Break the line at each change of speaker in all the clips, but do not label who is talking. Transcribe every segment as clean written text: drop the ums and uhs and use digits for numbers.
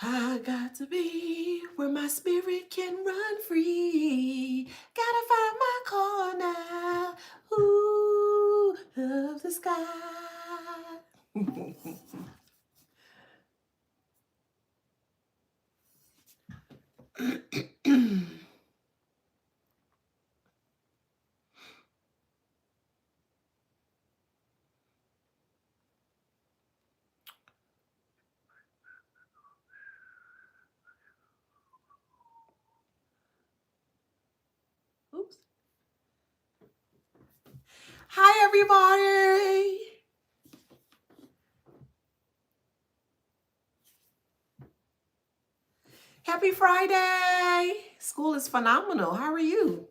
I got to be where my spirit can run free. Gotta find my corner, ooh, of the sky. Oops. Hi, everybody. Happy Friday. School is phenomenal. How are you?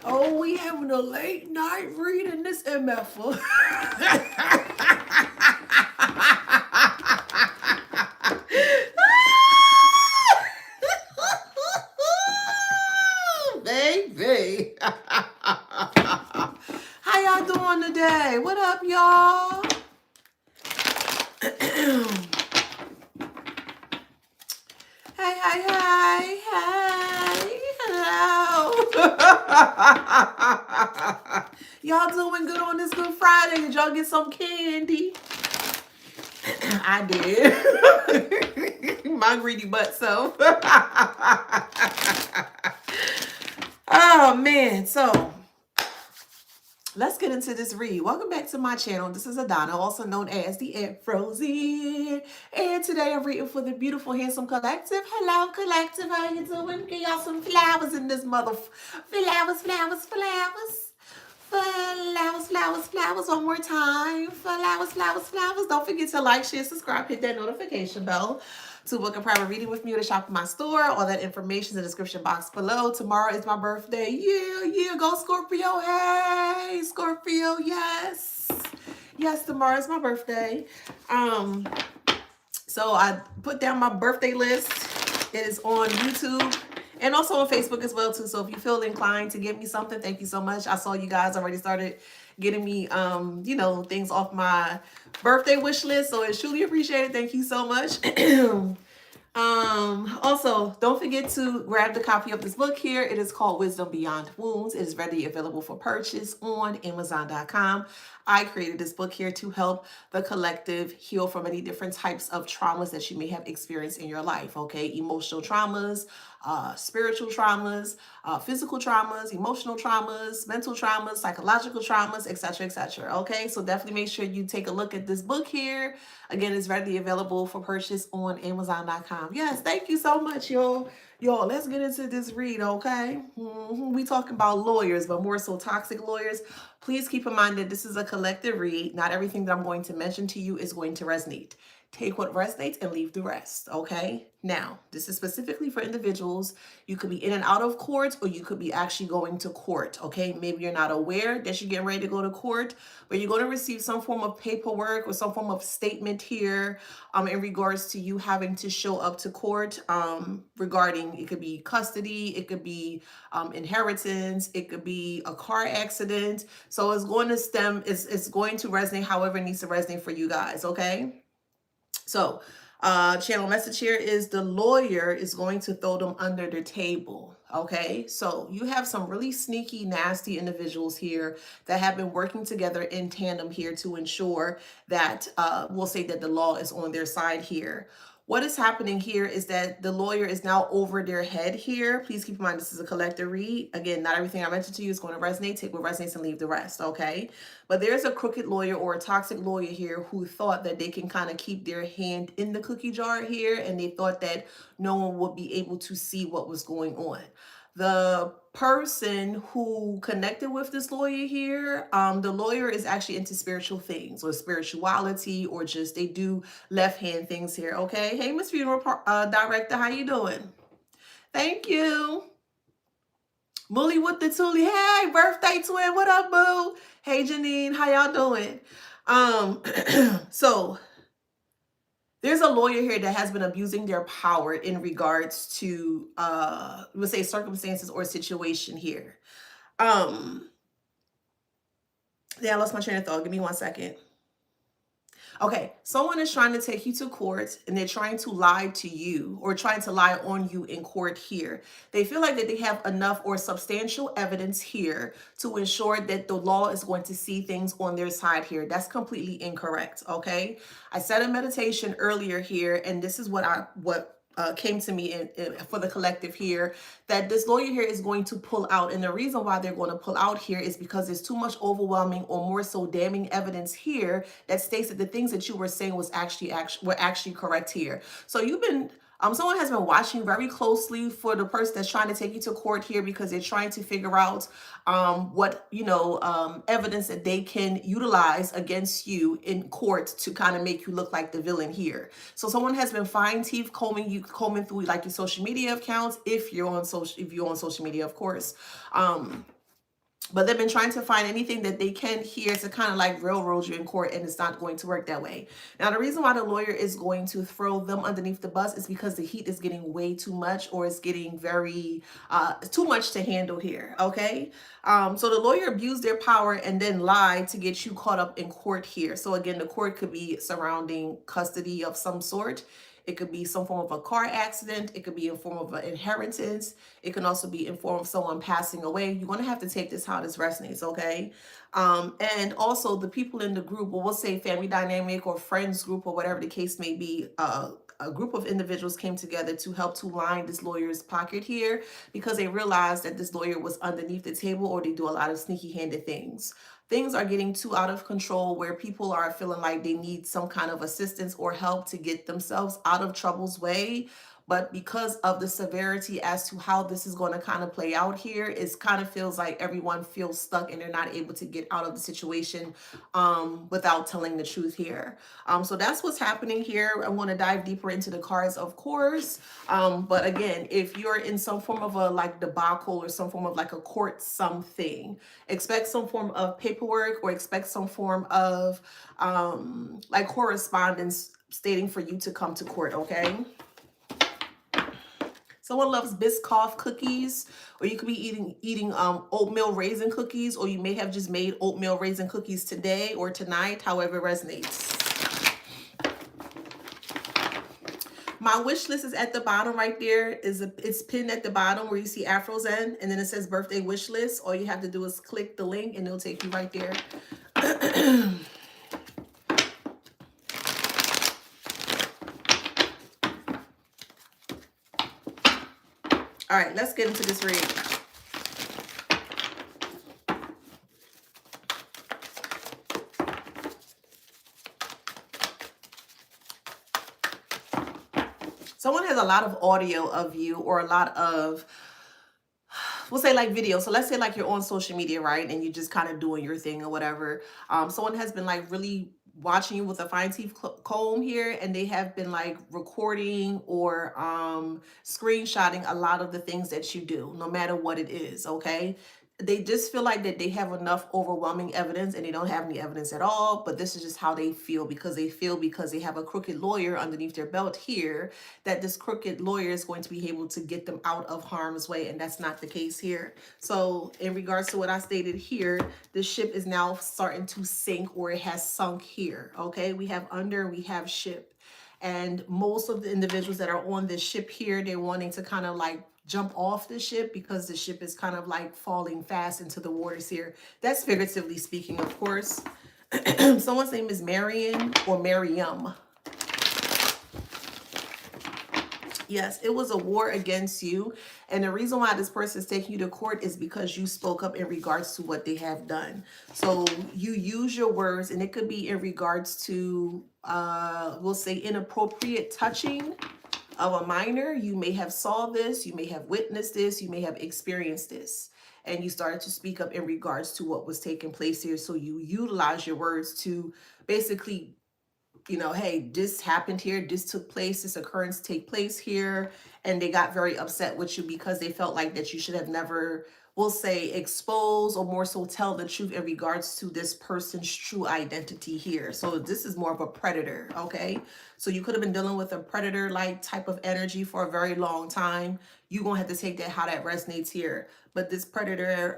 Oh, we having a late night reading this MF. Baby. How y'all doing today? What up, y'all? Hey, hello. Y'all doing good on this Good Friday? Did y'all get some candy? I did. My greedy butt self. Oh, man. So let's get into this read. Welcome back to my channel. This is Adana, also known as the Afrozen. And today I'm reading for the beautiful, handsome collective. Hello, collective. How you doing? Give y'all some flowers in this mother. Flowers, flowers, flowers. Flowers, flowers, flowers. One more time. Flowers, flowers, flowers. Don't forget to like, share, subscribe, hit that notification bell to book a private reading with me or to shop in my store. All that information in the description box below. Tomorrow is my birthday. Yeah, go Scorpio. Hey, Scorpio, yes. Yes, tomorrow is my birthday. So I put down my birthday list. It is on YouTube and also on Facebook as well too. So if you feel inclined to give me something, thank you so much. I saw you guys already started getting me things off my birthday wish list. So it's truly appreciated. Thank you so much. Also, don't forget to grab the copy of this book here. It is called Wisdom Beyond Wounds. It is readily available for purchase on Amazon.com. I created this book here to help the collective heal from many different types of traumas that you may have experienced in your life. Okay, emotional traumas, spiritual traumas, physical traumas, emotional traumas, mental traumas, psychological traumas, etc., etc. Okay, so definitely make sure you take a look at this book here. Again, it's readily available for purchase on Amazon.com. Yes, thank you so much, y'all. Y'all, let's get into this read, okay? We talking about lawyers, but more so toxic lawyers. Please keep in mind that this is a collective read. Not everything that I'm going to mention to you is going to resonate. Take what resonates and leave the rest, okay? Now, this is specifically for individuals. You could be in and out of court, or you could be actually going to court, okay? Maybe you're not aware that you're getting ready to go to court, but you're going to receive some form of paperwork or some form of statement here in regards to you having to show up to court regarding, it could be custody, it could be inheritance, it could be a car accident. So it's going to it's going to resonate however it needs to resonate for you guys, okay? So channel message here is the lawyer is going to throw them under the table. Okay, so you have some really sneaky, nasty individuals here that have been working together in tandem here to ensure that we'll say that the law is on their side here. What is happening here is that the lawyer is now over their head here. Please keep in mind, this is a collective read. Again, not everything I mentioned to you is going to resonate. Take what resonates and leave the rest, okay? But there's a crooked lawyer or a toxic lawyer here who thought that they can kind of keep their hand in the cookie jar here, and they thought that no one would be able to see what was going on. The person who connected with this lawyer here, the lawyer is actually into spiritual things or spirituality, or just they do left hand things here. Okay, hey, Miss Funeral Director, how you doing? Thank you. Mully with the Toolie. Hey, birthday twin. What up, boo? Hey, Janine. How y'all doing? So There's a lawyer here that has been abusing their power in regards to let's say circumstances or situation here. Um yeah, I lost my train of thought. Give me 1 second. Okay, someone is trying to take you to court and they're trying to lie to you or trying to lie on you in court here. They feel like that they have enough or substantial evidence here to ensure that the law is going to see things on their side here. That's completely incorrect, okay? I said a meditation earlier here, and this is what came to me for the collective here, that this lawyer here is going to pull out. And the reason why they're going to pull out here is because there's too much overwhelming or more so damning evidence here that states that the things that you were saying was actually correct here. So you've been someone has been watching very closely for the person that's trying to take you to court here, because they're trying to figure out what evidence that they can utilize against you in court to kind of make you look like the villain here. So someone has been fine teeth combing through like your social media accounts, if you're on social media, of course. But they've been trying to find anything that they can here to kind of like railroad you in court, and it's not going to work that way. Now, the reason why the lawyer is going to throw them underneath the bus is because the heat is getting way too much, or it's getting very too much to handle here, okay? So the lawyer abused their power and then lied to get you caught up in court here. So again, the court could be surrounding custody of some sort. It could be some form of a car accident. It could be in form of an inheritance. It can also be in form of someone passing away. You're going to have to take this how this resonates, okay? And also the people in the group, or we'll say family dynamic or friends group or whatever the case may be, a group of individuals came together to help to line this lawyer's pocket here, because they realized that this lawyer was underneath the table, or they do a lot of sneaky handed things. Things are getting too out of control where people are feeling like they need some kind of assistance or help to get themselves out of trouble's way. But because of the severity as to how this is going to kind of play out here, it kind of feels like everyone feels stuck and they're not able to get out of the situation without telling the truth here. So that's what's happening here. I want to dive deeper into the cards, of course. But again, if you're in some form of a like debacle or some form of like a court something, expect some form of paperwork or expect some form of like correspondence stating for you to come to court, okay? Someone loves Biscoff cookies, or you could be eating oatmeal raisin cookies, or you may have just made oatmeal raisin cookies today or tonight, however it resonates. My wish list is at the bottom right there. It's pinned at the bottom where you see Afro Zen, and then it says birthday wish list. All you have to do is click the link and it'll take you right there. All right, let's get into this reading. Someone has a lot of audio of you, or a lot of, we'll say like video. So let's say like you're on social media, right? And you're just kind of doing your thing or whatever. Someone has been like really watching you with a fine teeth comb here, and they have been like recording or screenshotting a lot of the things that you do, no matter what it is, okay? They just feel like that they have enough overwhelming evidence, and they don't have any evidence at all, but this is just how they feel, because they have a crooked lawyer underneath their belt here, that this crooked lawyer is going to be able to get them out of harm's way, and that's not the case here. So in regards to what I stated here, the ship is now starting to sink, or it has sunk here, okay? We have under, we have ship. And most of the individuals that are on this ship here, they're wanting to kind of like jump off the ship, because the ship is kind of like falling fast into the waters here. That's figuratively speaking, of course. Someone's name is Marion or Miriam. Yes, it was a war against you. And the reason why this person is taking you to court is because you spoke up in regards to what they have done. So you use your words, and it could be in regards to, we'll say, inappropriate touching of a minor. You may have saw this, you may have witnessed this, you may have experienced this, and you started to speak up in regards to what was taking place here. So you utilize your words to basically you know, hey, this happened here, this took place, this occurrence take place here, and they got very upset with you because they felt like that you should have never, we'll say, expose or more so tell the truth in regards to this person's true identity here. So this is more of a predator, okay? So you could have been dealing with a predator-like type of energy for a very long time. You're gonna have to take that how that resonates here. But this predator,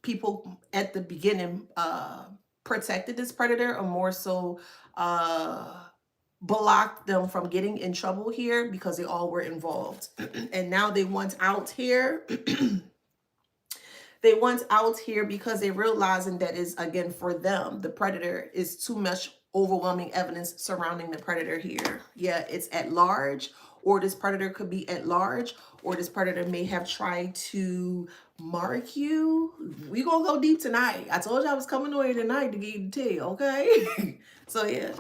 people at the beginning protected this predator, or more so blocked them from getting in trouble here because they all were involved. And now they want out here. They want out here because they realizing that is, again, for them, the predator is too much overwhelming evidence surrounding the predator here. Yeah, it's at large, or this predator could be at large, or this predator may have tried to mark you. We gonna go deep tonight. I told you I was coming on here tonight to get you the tea, okay? So yeah,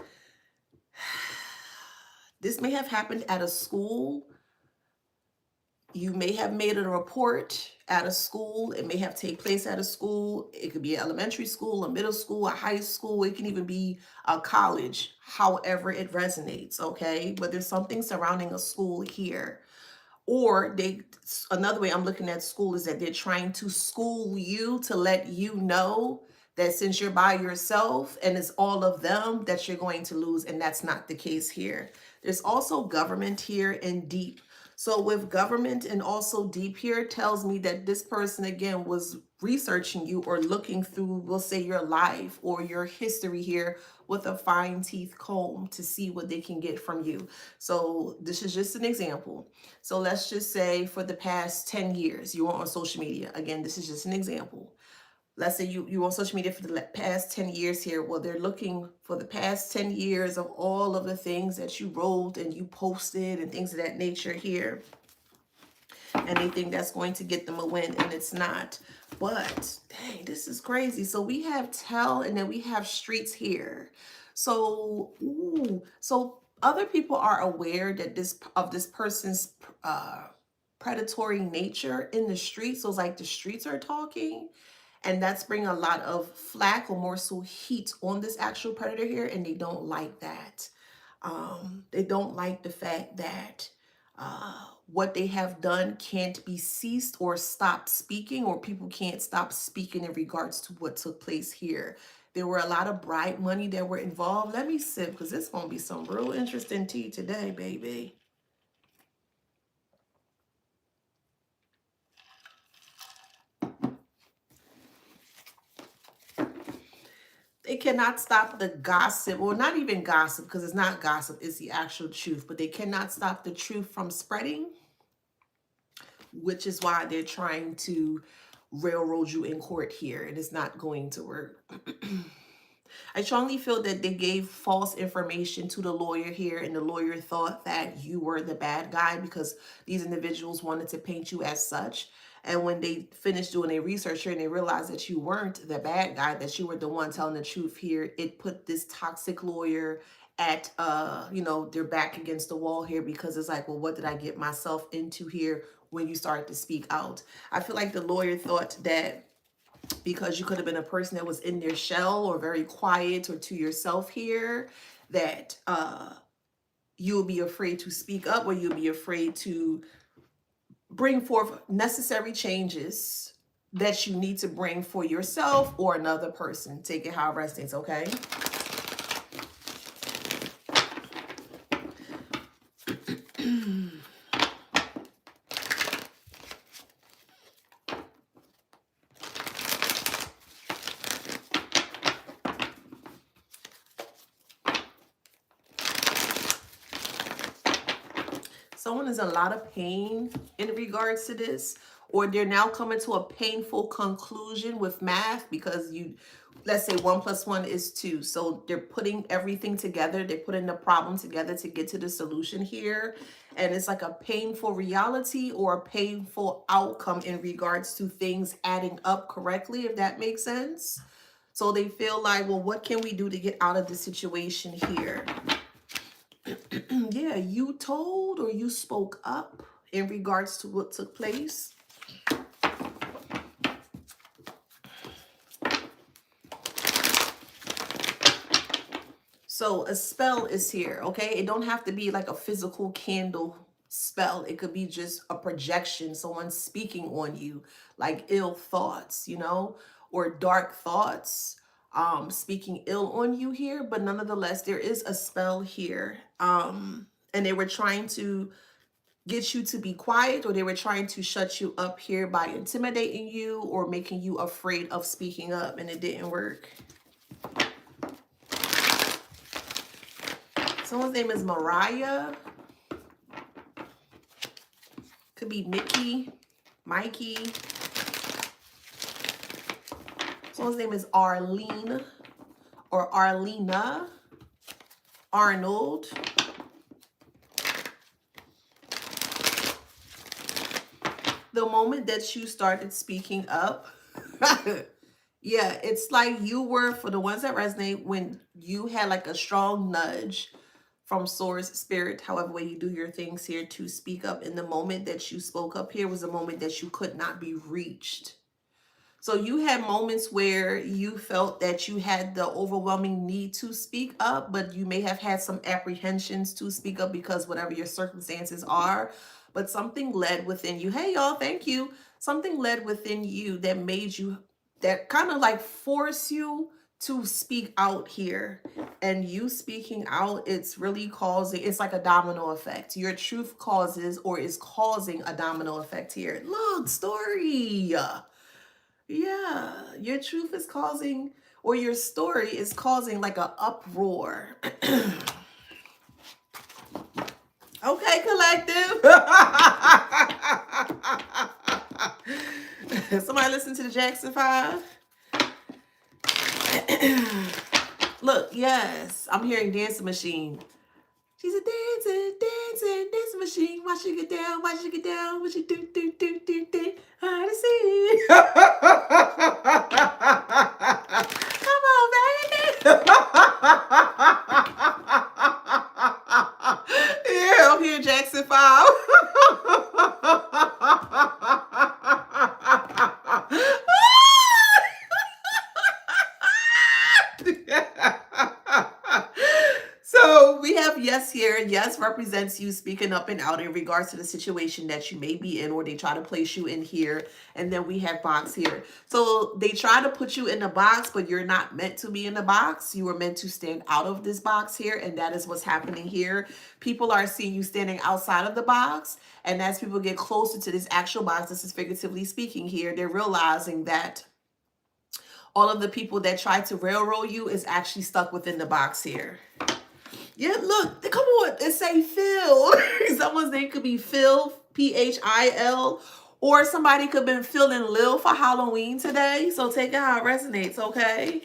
this may have happened at a school. You may have made a report at a school. It may have taken place at a school. It could be an elementary school, a middle school, a high school. It can even be a college, however it resonates, okay? But there's something surrounding a school here. Or another way I'm looking at school is that they're trying to school you to let you know that since you're by yourself and it's all of them, that you're going to lose. And that's not the case here. There's also government here and deep. So with government and also deep here tells me that this person, again, was researching you or looking through, we'll say, your life or your history here with a fine teeth comb to see what they can get from you. So this is just an example. So let's just say for the past 10 years, you were on social media. Again, this is just an example. Let's say you on social media for the past 10 years here. Well, they're looking for the past 10 years of all of the things that you wrote and you posted and things of that nature here. And they think that's going to get them a win, and it's not. But dang, this is crazy. So we have tell, and then we have streets here. So, so other people are aware that this person's predatory nature in the streets. So it's like the streets are talking. And that's bringing a lot of flack or more so heat on this actual predator here. And they don't like that. They don't like the fact that what they have done can't be ceased or stopped speaking, or people can't stop speaking in regards to what took place here. There were a lot of bribe money that were involved. Let me sip, because it's going to be some real interesting tea today, baby. They cannot stop the gossip, or not even gossip, because it's not gossip, it's the actual truth. But they cannot stop the truth from spreading, which is why they're trying to railroad you in court here. And it's not going to work. I strongly feel that they gave false information to the lawyer here, and the lawyer thought that you were the bad guy because these individuals wanted to paint you as such. And when they finished doing their research here and they realized that you weren't the bad guy, that you were the one telling the truth here, it put this toxic lawyer at, you know, their back against the wall here, because it's like, well, what did I get myself into here when you started to speak out? I feel like the lawyer thought that because you could have been a person that was in their shell or very quiet or to yourself here, that you'll be afraid to speak up, or you'll be afraid to bring forth necessary changes that you need to bring for yourself or another person. Take it how it resonates, okay? Someone is in a lot of pain in regards to this, or they're now coming to a painful conclusion with math, because let's say 1 + 1 is 2. So they're putting everything together. They're putting the problem together to get to the solution here. And it's like a painful reality or a painful outcome in regards to things adding up correctly, if that makes sense. So they feel like, well, what can we do to get out of the situation here? Yeah, you told or you spoke up in regards to what took place. So a spell is here, okay? It don't have to be like a physical candle spell. It could be just a projection, someone speaking on you, like ill thoughts, you know, or dark thoughts, speaking ill on you here. But nonetheless, there is a spell here. And they were trying to get you to be quiet, or they were trying to shut you up here by intimidating you or making you afraid of speaking up, and it didn't work. Someone's name is Mariah. Could be Mickey, Mikey. Someone's name is Arlene or Arlena, Arnold. The moment that you started speaking up, yeah, it's like you were, for the ones that resonate, when you had like a strong nudge from source, spirit, however way you do your things here, to speak up. In the moment that you spoke up here was a moment that you could not be reached. So you had moments where you felt that you had the overwhelming need to speak up, but you may have had some apprehensions to speak up because whatever your circumstances are, but something led within you. Hey, y'all, thank you. Something led within you that made you, that kind of like force you to speak out here. And you speaking out, it's really causing, it's like a domino effect. Your truth causes or is causing a domino effect here. Look, story. Yeah, your truth is causing, or your story is causing like an uproar. Okay, collective. Somebody listen to the Jackson 5. Look, yes, I'm hearing dancing machine. She's a dancing machine. Watch you get down, watch you get down, watch you do. Hard to see. Come on, baby. Yeah, I'm here, Jackson 5. So we have yes here. Yes represents you speaking up and out in regards to the situation that you may be in, or they try to place you in here. And then we have box here. So they try to put you in a box, but you're not meant to be in the box. You were meant to stand out of this box here. And that is what's happening here. People are seeing you standing outside of the box. And as people get closer to this actual box, this is figuratively speaking here, they're realizing that all of the people that tried to railroad you is actually stuck within the box here. Yeah, look, come on, it say Phil. Someone's name could be Phil, Phil, or somebody could have been feeling Lil for Halloween today. So take it how it resonates, okay?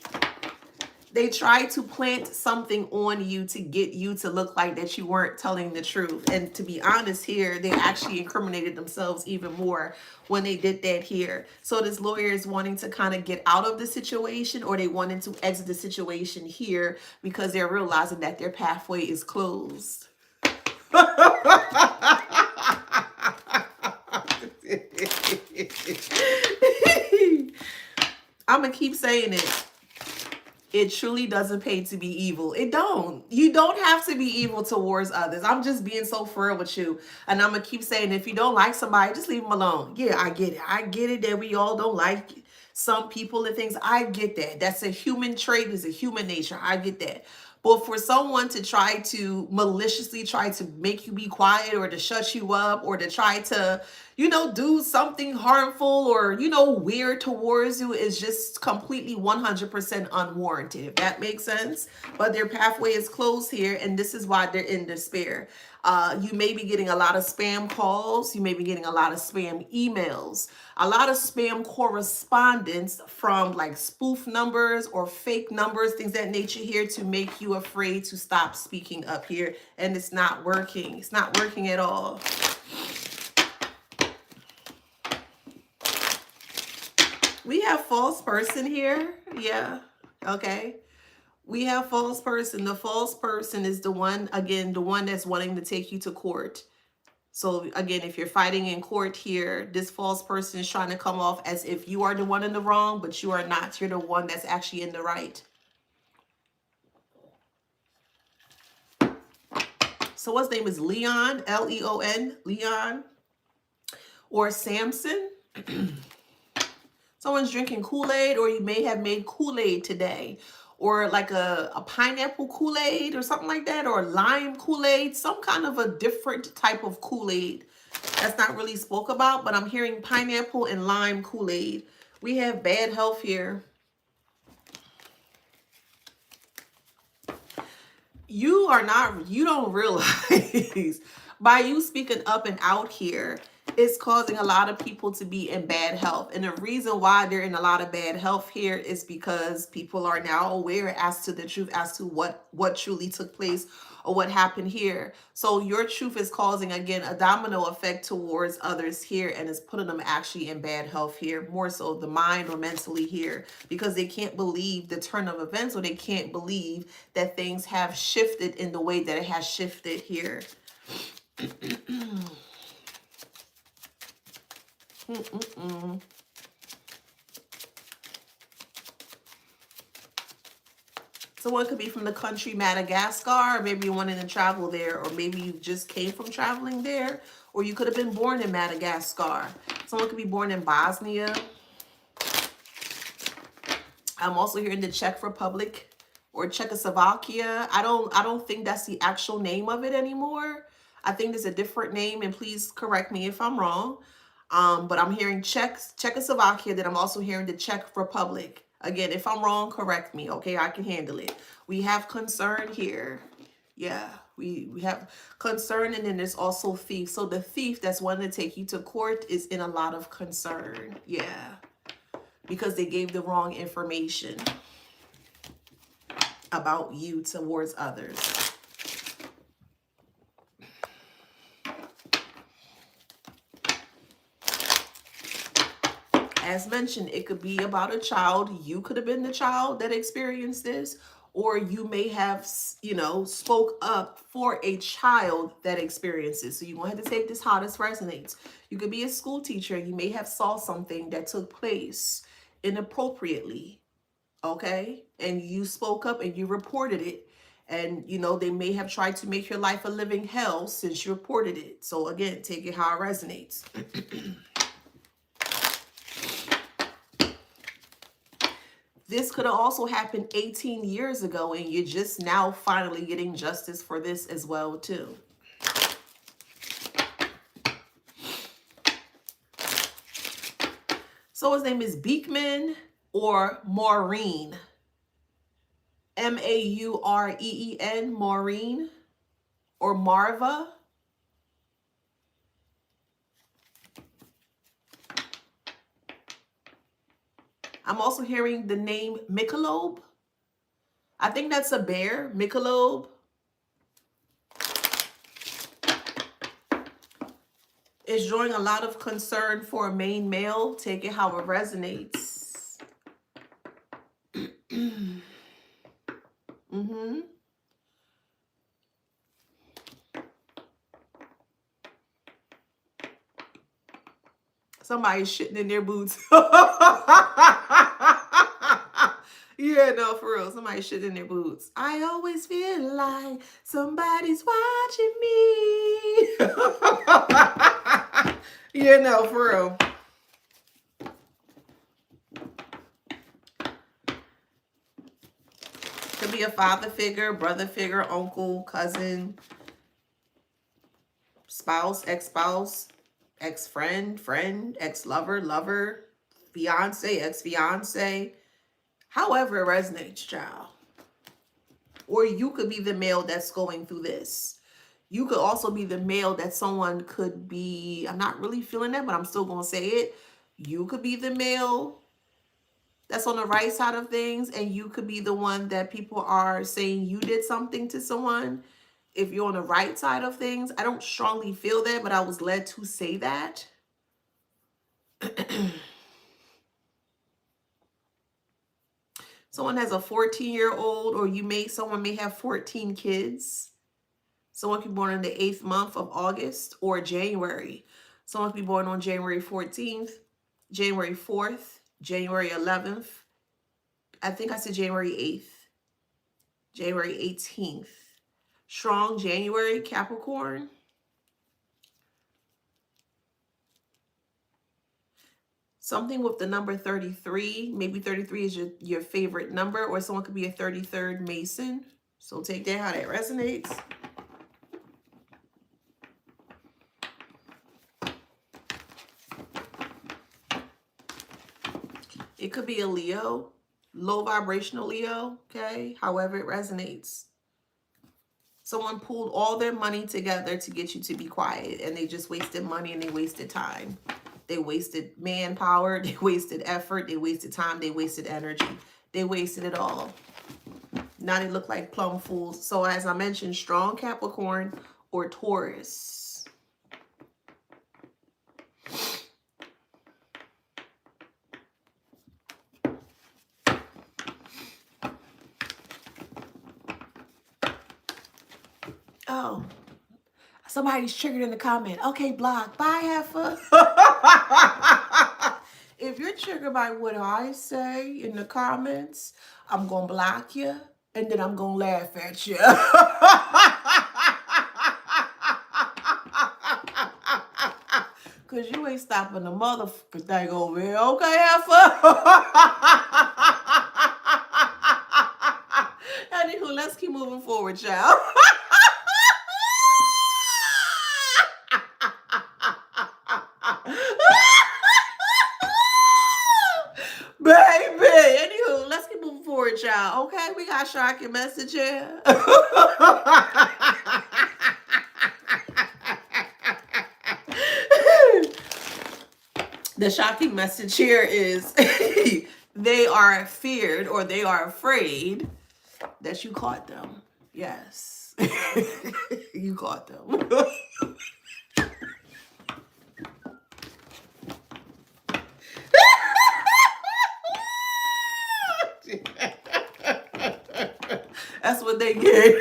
They tried to plant something on you to get you to look like that you weren't telling the truth. And to be honest here, they actually incriminated themselves even more when they did that here. So this lawyer is wanting to kind of get out of the situation, or they wanted to exit the situation here because they're realizing that their pathway is closed. I'm going to keep saying it. It truly doesn't pay to be evil. It don't. You don't have to be evil towards others. I'm just being so for real with you. And I'm going to keep saying, if you don't like somebody, just leave them alone. Yeah, I get it. I get it that we all don't like some people and things. I get that. That's a human trait. It's a human nature. I get that. But for someone to try to maliciously try to make you be quiet, or to shut you up, or to try to, you know, do something harmful or, you know, weird towards you is just completely 100% unwarranted, if that makes sense. But their pathway is closed here, and this is why they're in despair. You may be getting a lot of spam calls. You may be getting a lot of spam emails, a lot of spam correspondence from like spoof numbers or fake numbers, things that nature here, to make you afraid to stop speaking up here. And it's not working. It's not working at all. We have false person here. Yeah. Okay. We have false person. The false person is the one, again, the one that's wanting to take you to court. So again, if you're fighting in court here, this false person is trying to come off as if you are the one in the wrong, but you are not. You're the one that's actually in the right. Someone's name is Leon, Leon, Leon, or Samson. Someone's drinking Kool-Aid, or you may have made Kool-Aid today, or like a pineapple Kool-Aid or something like that, or lime Kool-Aid, some kind of a different type of Kool-Aid that's not really spoke about, but I'm hearing pineapple and lime Kool-Aid. We have bad health here. You don't realize by you speaking up and out here, it's causing a lot of people to be in bad health. And the reason why they're in a lot of bad health here is because people are now aware as to the truth, as to what truly took place or what happened here. So your truth is causing, again, a domino effect towards others here, and is putting them actually in bad health here, more so the mind or mentally here, because they can't believe the turn of events, or they can't believe that things have shifted in the way that it has shifted here. Someone could be from the country Madagascar, or maybe you wanted to travel there, or maybe you just came from traveling there, or you could have been born in Madagascar. Someone could be born in Bosnia. I'm also hearing the Czech Republic or Czechoslovakia. I don't think that's the actual name of it anymore. I think there's a different name, and please correct me if I'm wrong. But I'm hearing Czechoslovakia, then I'm also hearing the Czech Republic. Again, if I'm wrong, correct me, okay? I can handle it. We have concern here. Yeah, we have concern, and then there's also thief. So the thief that's wanting to take you to court is in a lot of concern. Yeah, because they gave the wrong information about you towards others. As mentioned, it could be about a child. You could have been the child that experienced this, or you may have, spoke up for a child that experiences. So you're going to have to take this how this resonates. You could be a school teacher. You may have saw something that took place inappropriately, okay? And you spoke up and you reported it. And, they may have tried to make your life a living hell since you reported it. So again, take it how it resonates. This could have also happened 18 years ago, and you're just now finally getting justice for this as well, too. So his name is Beekman or Maureen. M-A-U-R-E-E-N, Maureen, or Marva. I'm also hearing the name Michelob. I think that's a bear, Michelob. It's drawing a lot of concern for a main male. Take it how it resonates. Somebody's shitting in their boots. Yeah, no, for real. Somebody's shitting in their boots. I always feel like somebody's watching me. Yeah, no, for real. Could be a father figure, brother figure, uncle, cousin, spouse, ex-spouse, ex-friend, friend, ex-lover, lover, fiance, ex-fiance. However it resonates, child. Or you could be the male that's going through this. You could also be the male that someone could be, I'm not really feeling that, but I'm still going to say it. You could be the male that's on the right side of things, and you could be the one that people are saying you did something to someone. If you're on the right side of things, I don't strongly feel that, but I was led to say that. Someone has a 14-year-old, or someone may have 14 kids. Someone could be born in the 8th month of August or January. Someone could be born on January 14th, January 4th, January 11th. I think I said January 8th, January 18th, Strong January, Capricorn. Something with the number 33. Maybe 33 is your favorite number, or someone could be a 33rd Mason. So take that how that resonates. It could be a Leo, low vibrational Leo, okay? However it resonates. Someone pulled all their money together to get you to be quiet, and they just wasted money and they wasted time. They wasted manpower, they wasted effort, they wasted time, they wasted energy. They wasted it all. Now they look like plum fools. So as I mentioned, strong Capricorn or Taurus. Oh, somebody's triggered in the comment. Okay, block. Bye, Heifer. If you're triggered by what I say in the comments, I'm going to block you, and then I'm going to laugh at you. Because you ain't stopping the motherfucker thing over here. Okay, Heifer? Anywho, let's keep moving forward, y'all. Baby, anywho, let's keep moving forward, y'all. Okay, we got shocking message here. The shocking message here is they are feared, or they are afraid that you caught them. Yes. You caught them. That's what they get.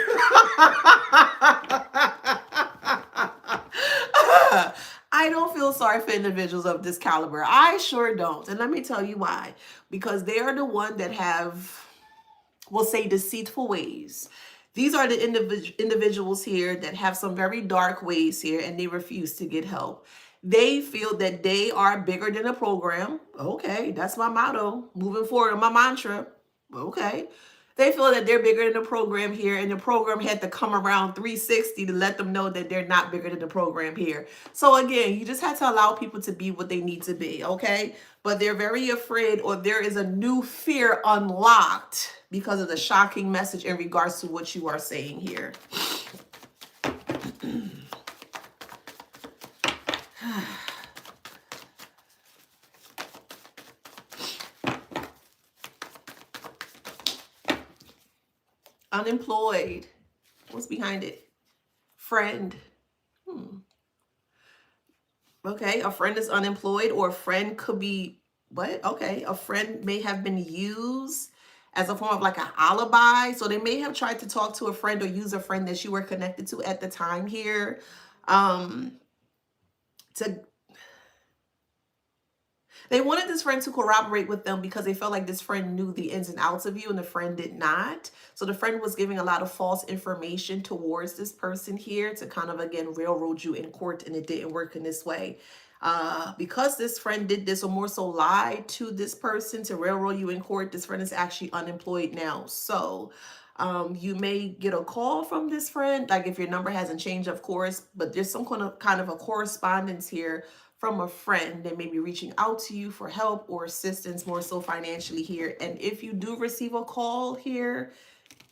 I don't feel sorry for individuals of this caliber. I sure don't. And let me tell you why. Because they are the one that have, we'll say, deceitful ways. These are the individuals here that have some very dark ways here, and they refuse to get help. They feel that they are bigger than a program. Okay, that's my motto. Moving forward, my mantra. Okay. They feel that they're bigger than the program here, and the program had to come around 360 to let them know that they're not bigger than the program here. So again, you just have to allow people to be what they need to be, okay? But they're very afraid, or there is a new fear unlocked because of the shocking message in regards to what you are saying here. Unemployed. What's behind it? Friend. Okay, a friend is unemployed, or a friend could be, what? Okay, a friend may have been used as a form of like an alibi. So they may have tried to talk to a friend or use a friend that you were connected to at the time here. They wanted this friend to corroborate with them because they felt like this friend knew the ins and outs of you, and the friend did not. So the friend was giving a lot of false information towards this person here to kind of, again, railroad you in court, and it didn't work in this way. Because this friend did this, or more so lied to this person to railroad you in court, this friend is actually unemployed now. So you may get a call from this friend, like if your number hasn't changed, of course, but there's some kind of a correspondence here from a friend that may be reaching out to you for help or assistance, more so financially here. And if you do receive a call here,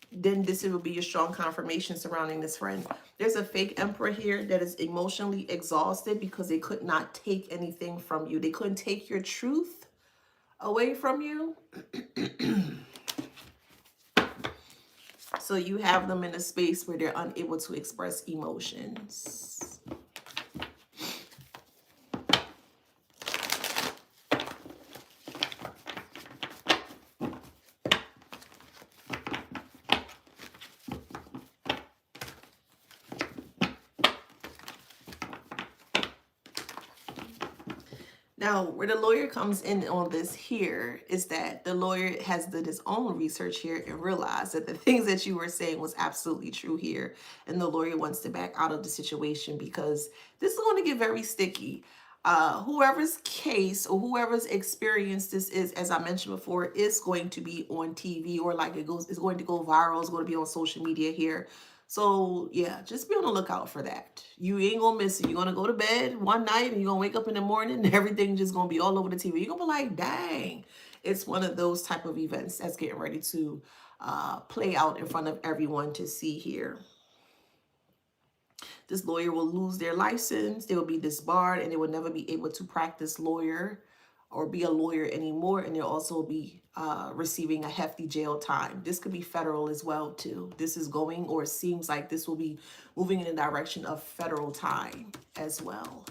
then this will be your strong confirmation surrounding this friend. There's a fake emperor here that is emotionally exhausted because they could not take anything from you. They couldn't take your truth away from you. So you have them in a space where they're unable to express emotions. Now, where the lawyer comes in on this here is that the lawyer has done his own research here and realized that the things that you were saying was absolutely true here. And the lawyer wants to back out of the situation because this is going to get very sticky. Whoever's case or whoever's experience this is, as I mentioned before, is going to be on TV, or like it's going to go viral. It's going to be on social media here. So yeah, just be on the lookout for that. You ain't gonna miss it. You're gonna go to bed one night and you're gonna wake up in the morning and everything just gonna be all over the TV. You're gonna be like, dang. It's one of those type of events that's getting ready to play out in front of everyone to see here. This lawyer will lose their license. They will be disbarred and they will never be able to practice lawyer or be a lawyer anymore. And they'll also be receiving a hefty jail time. This could be federal as well too. This is going, or it seems like this will be moving in the direction of federal time as well.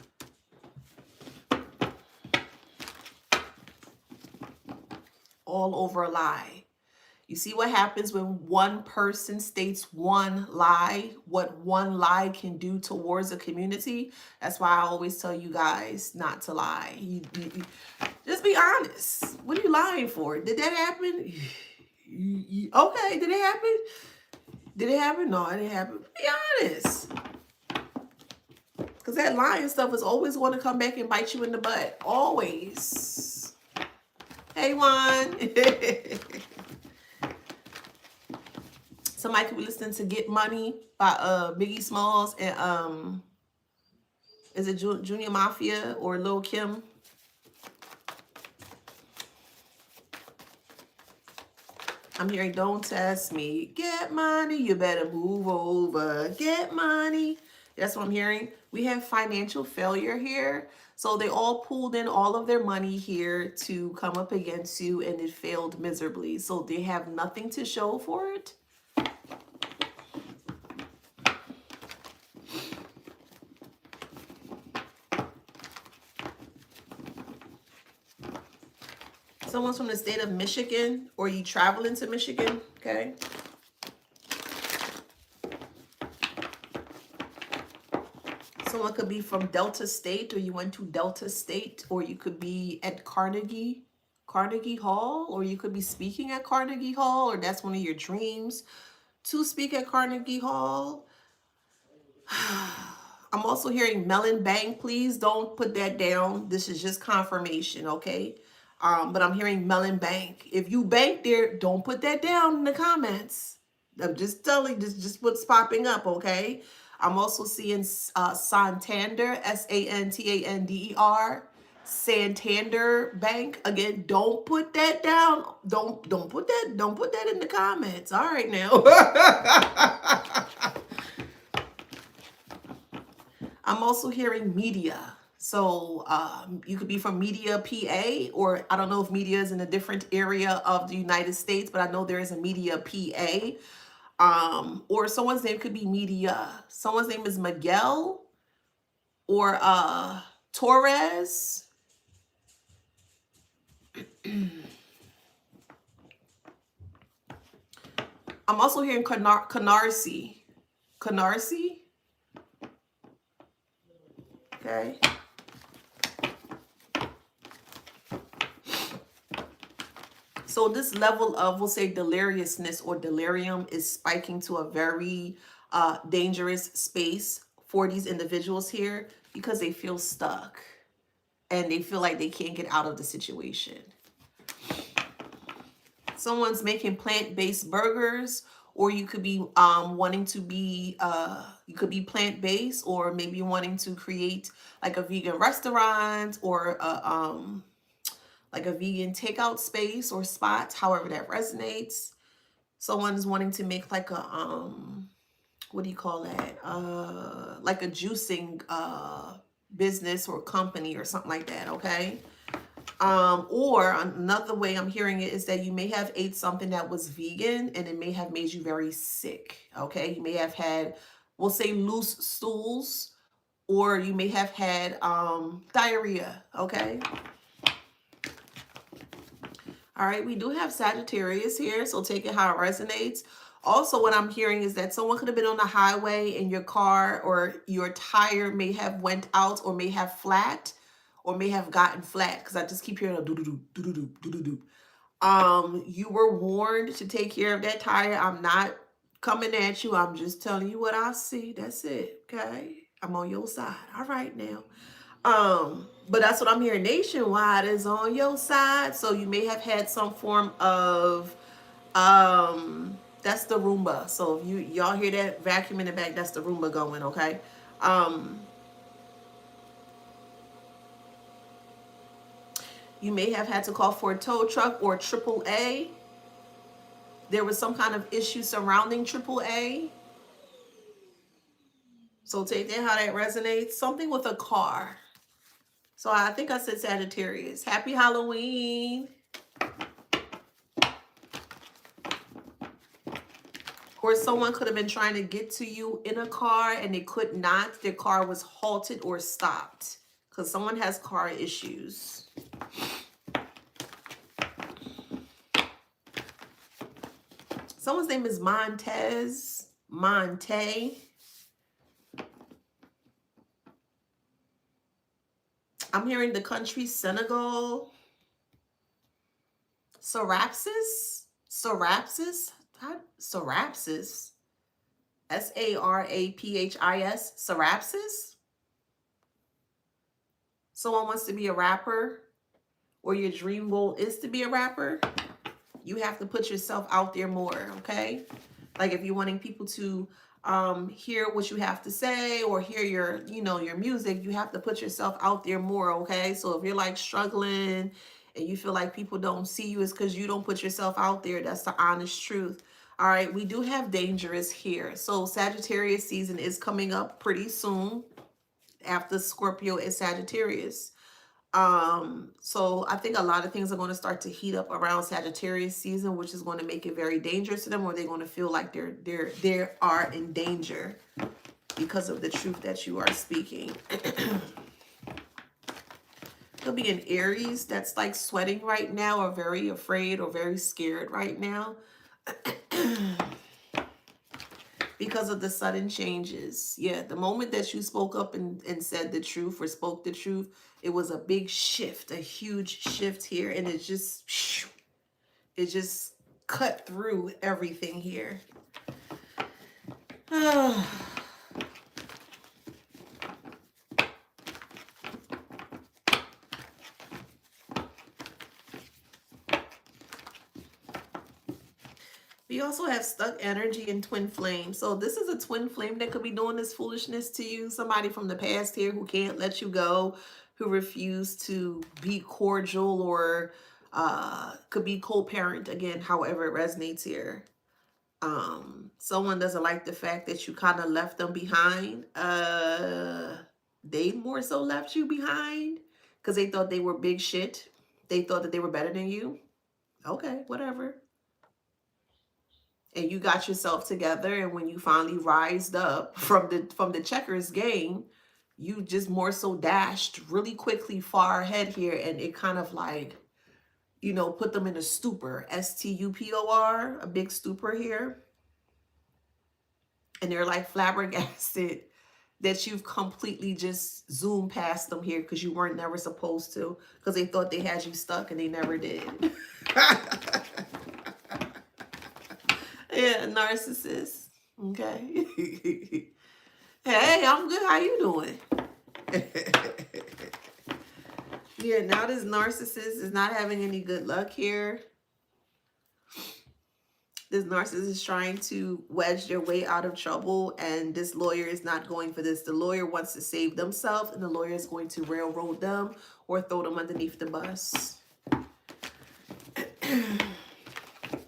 All over a lie. You see what happens when one person states one lie, what one lie can do towards a community? That's why I always tell you guys not to lie. You just be honest. What are you lying for? Did that happen? Okay, did it happen? Did it happen? No, it didn't happen. Be honest. Because that lying stuff is always going to come back and bite you in the butt. Always. Hey, Juan. Somebody could be listening to Get Money by Biggie Smalls and is it Junior Mafia or Lil Kim? I'm hearing don't test me. Get money, you better move over. Get money. That's what I'm hearing. We have financial failure here. So they all pulled in all of their money here to come up against you and it failed miserably. So they have nothing to show for it. Someone's from the state of Michigan, or you traveling to Michigan, okay? Someone could be from Delta State, or you went to Delta State, or you could be at Carnegie Hall, or you could be speaking at Carnegie Hall, or that's one of your dreams to speak at Carnegie Hall. I'm also hearing Mellon Bank. Please don't put that down. This is just confirmation, okay? But I'm hearing Mellon Bank. If you bank there, don't put that down in the comments. I'm just telling, just what's popping up, okay? I'm also seeing Santander, Santander, Santander Bank. Again, don't put that down. Don't put that in the comments. All right now. I'm also hearing media. So you could be from Media PA, or I don't know if media is in a different area of the United States, but I know there is a Media PA. Or someone's name could be Media. Someone's name is Miguel or Torres. I'm also hearing Canarsie. Canarsie? Okay. So this level of, we'll say, deliriousness or delirium is spiking to a very dangerous space for these individuals here because they feel stuck and they feel like they can't get out of the situation. Someone's making plant-based burgers, or you could be wanting to be, you could be plant-based, or maybe wanting to create like a vegan restaurant or like a vegan takeout space or spot, however that resonates. Someone's wanting to make like a, what do you call that? Like a juicing business or company or something like that, okay? Or another way I'm hearing it is that you may have ate something that was vegan and it may have made you very sick, okay? You may have had, we'll say, loose stools, or you may have had diarrhea, okay? All right, we do have Sagittarius here, so take it how it resonates. Also, what I'm hearing is that someone could have been on the highway in your car, or your tire may have went out or may have flat, or may have gotten flat, because I just keep hearing a doo-doo-doo, doo-doo-doo, doo-doo-doo. You were warned to take care of that tire. I'm not coming at you. I'm just telling you what I see. That's it. Okay. I'm on your side. All right now. But that's what I'm hearing. Nationwide is on your side. So you may have had some form of that's the Roomba. So if y'all hear that vacuum in the back, that's the Roomba going, okay? You may have had to call for a tow truck or AAA. There was some kind of issue surrounding AAA. So take that how that resonates. Something with a car. So I think I said Sagittarius. Happy Halloween. Or someone could have been trying to get to you in a car and they could not. Their car was halted or stopped because someone has car issues. Someone's name is Montez. Monte. I'm hearing the country Senegal. Sarapsis? Sarapsis? Sarapsis? Sarapphis? Sarapsis? Someone wants to be a rapper, or your dream goal is to be a rapper. You have to put yourself out there more, okay? Like if you're wanting people to hear what you have to say or hear your, your music, you have to put yourself out there more, okay? So if you're like struggling and you feel like people don't see you, it's because you don't put yourself out there. That's the honest truth. All right, we do have Dangerous here. So Sagittarius season is coming up pretty soon after Scorpio and Sagittarius. So I think a lot of things are going to start to heat up around Sagittarius season, which is going to make it very dangerous to them, or they're going to feel like they are in danger because of the truth that you are speaking. There'll be an Aries that's like sweating right now, or very afraid or very scared right now. Because of the sudden changes. Yeah, the moment that you spoke up and said the truth or spoke the truth, it was a big shift, a huge shift here. And it just cut through everything here. We also have stuck energy and twin flame. So this is a twin flame that could be doing this foolishness to you. Somebody from the past here who can't let you go, who refused to be cordial, or could be co-parent, again, however it resonates here. Someone doesn't like the fact that you kind of left them behind. They more so left you behind because they thought they were big shit. They thought that they were better than you. Okay, whatever. And you got yourself together, and when you finally rised up from the checkers game, you just more so dashed really quickly far ahead here, and it kind of like, put them in a stupor. STUPOR, a big stupor here. And they're like flabbergasted that you've completely just zoomed past them here because you weren't never supposed to, because they thought they had you stuck and they never did. Yeah, narcissist. Okay. Hey, I'm good. How you doing? Yeah, now this narcissist is not having any good luck here. This narcissist is trying to wedge their way out of trouble, and this lawyer is not going for this. The lawyer wants to save themselves, and the lawyer is going to railroad them or throw them underneath the bus.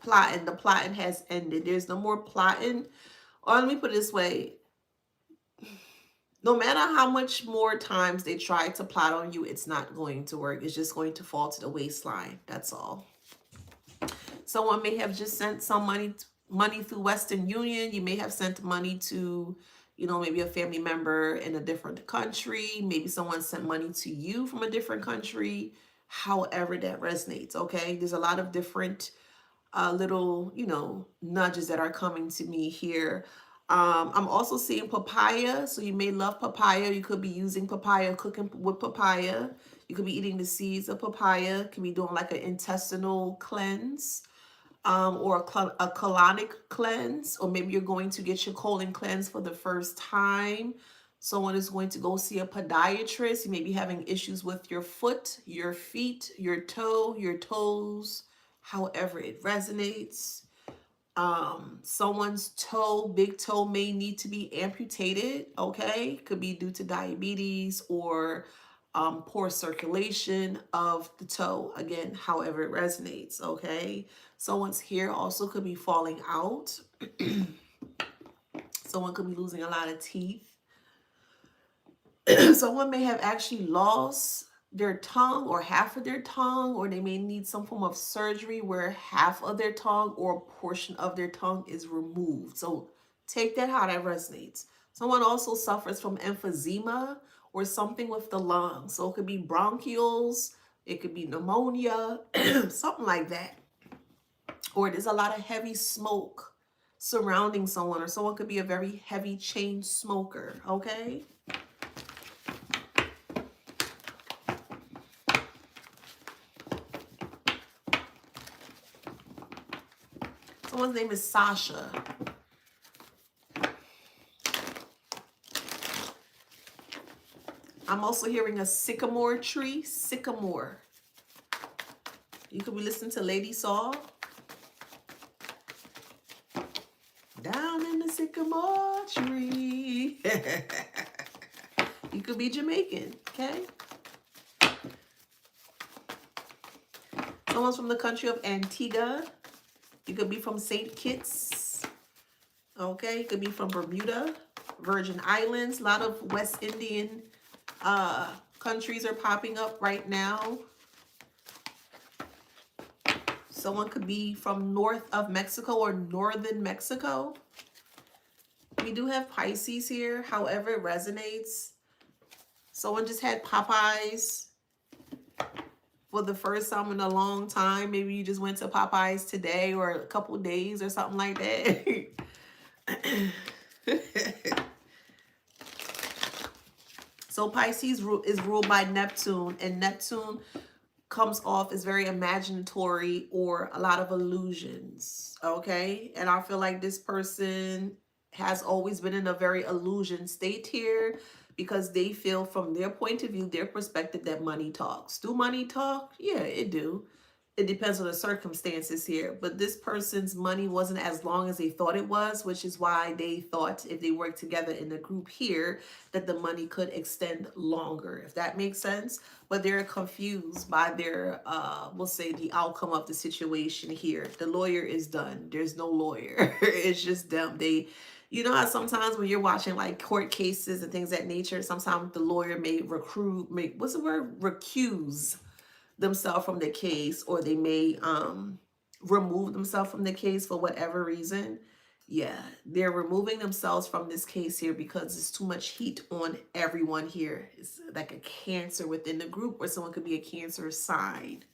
Plotting. The plotting has ended. There's no more plotting. Or let me put it this way. No matter how much more times they try to plot on you, it's not going to work. It's just going to fall to the waistline. That's all. Someone may have just sent some money through Western Union. You may have sent money to, maybe a family member in a different country. Maybe someone sent money to you from a different country. However that resonates, okay? There's a lot of different little, nudges that are coming to me here. I'm also seeing papaya. So you may love papaya. You could be using papaya, cooking with papaya. You could be eating the seeds of papaya. Could be doing like an intestinal cleanse, or a colonic cleanse, or maybe you're going to get your colon cleanse for the first time. Someone is going to go see a podiatrist. You may be having issues with your foot, your feet, your toe, your toes, however it resonates. Someone's toe, big toe, may need to be amputated. Okay, could be due to diabetes or poor circulation of the toe. Again, however it resonates. Okay, someone's hair also could be falling out. Someone could be losing a lot of teeth. Someone may have actually lost their tongue or half of their tongue, or they may need some form of surgery where half of their tongue or a portion of their tongue is removed. So take that how that resonates. Someone also suffers from emphysema or something with the lungs. So it could be bronchioles, it could be pneumonia, something like that. Or there's a lot of heavy smoke surrounding someone, or someone could be a very heavy chain smoker, okay? Someone's name is Sasha. I'm also hearing a sycamore tree. Sycamore. You could be listening to Lady Saw. Down in the sycamore tree. You could be Jamaican, okay? Someone's from the country of Antigua. You could be from St. Kitts. Okay, you could be from Bermuda, Virgin Islands. A lot of West Indian countries are popping up right now. Someone could be from north of Mexico or northern Mexico. We do have Pisces here, however it resonates. Someone just had Popeyes for the first time in a long time. Maybe you just went to Popeyes today or a couple days or something like that. So Pisces is ruled by Neptune, and Neptune comes off as very imaginatory or a lot of illusions, okay? And I feel like this person has always been in a very illusion state here, because they feel from their point of view, their perspective, that money talks. Do money talk? Yeah, it do. It depends on the circumstances here. But this person's money wasn't as long as they thought it was, which is why they thought if they worked together in the group here, that the money could extend longer, if that makes sense. But they're confused by their, we'll say, the outcome of the situation here. The lawyer is done. There's no lawyer. It's just them. You know how sometimes when you're watching like court cases and things of that nature, sometimes the lawyer may recuse themselves from the case, or they may remove themselves from the case for whatever reason. Yeah, they're removing themselves from this case here because it's too much heat on everyone here. It's like a cancer within the group, or someone could be a cancer sign.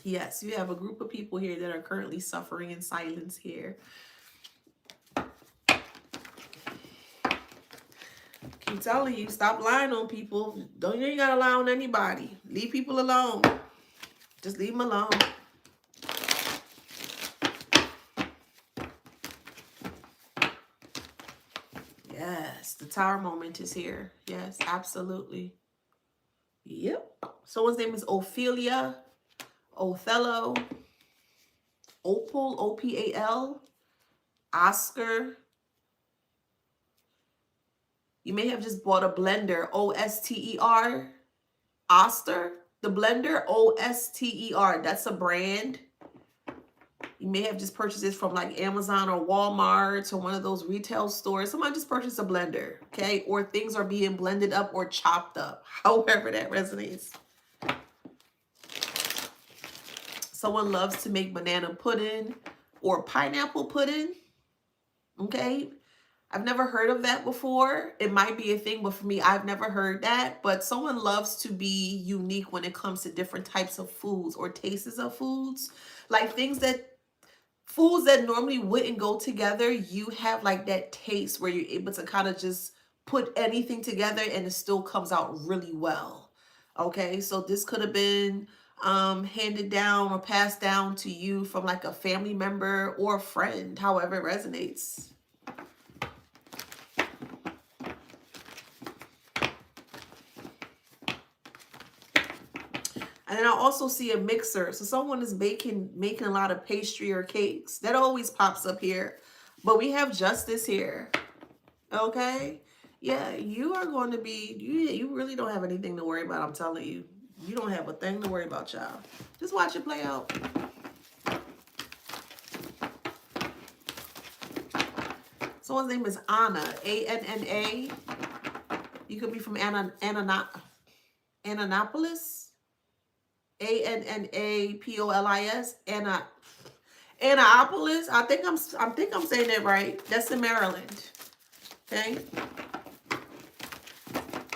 Yes, you have a group of people here that are currently suffering in silence here. I'm telling you, stop lying on people. You ain't gotta lie on anybody. Leave people alone. Just leave them alone. Yes, the Tower moment is here. Yes, absolutely. Yep. Someone's name is Ophelia, Othello, Opal, O-P-A-L, Oscar. You may have just bought a blender, O-S-T-E-R, Oster, the blender, O-S-T-E-R. That's a brand. You may have just purchased this from like Amazon or Walmart or one of those retail stores. Someone just purchased a blender, okay? Or things are being blended up or chopped up, however that resonates. Someone loves to make banana pudding or pineapple pudding, okay? I've never heard of that before. It might be a thing, but for me, I've never heard that. But someone loves to be unique when it comes to different types of foods or tastes of foods. Like things that foods that normally wouldn't go together, you have like that taste where you're able to kind of just put anything together and it still comes out really well. Okay, so this could have been handed down or passed down to you from like a family member or a friend, however it resonates. And then I also see a mixer. So someone is making a lot of pastry or cakes. That always pops up here. But we have justice here. Okay? Yeah, you are going to be, you really don't have anything to worry about, I'm telling you. You don't have a thing to worry about, y'all. Just watch it play out. Someone's name is Anna, A-N-N-A. You could be from Annapolis. Annapolis. Annapolis. I think I'm saying that right. That's in Maryland. Okay.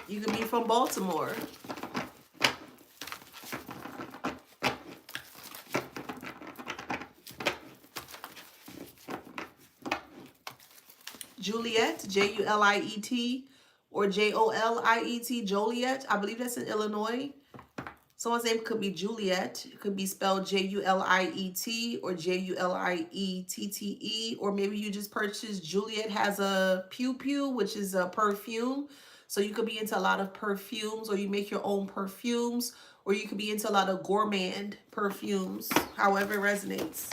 You could be from Baltimore. Juliet, Juliet, or Joliet, Joliet. I believe that's in Illinois. Someone's name could be Juliet. It could be spelled Juliet or Juliette, or maybe you just purchased Juliet has a Pew Pew, which is a perfume. So you could be into a lot of perfumes, or you make your own perfumes, or you could be into a lot of gourmand perfumes, however it resonates.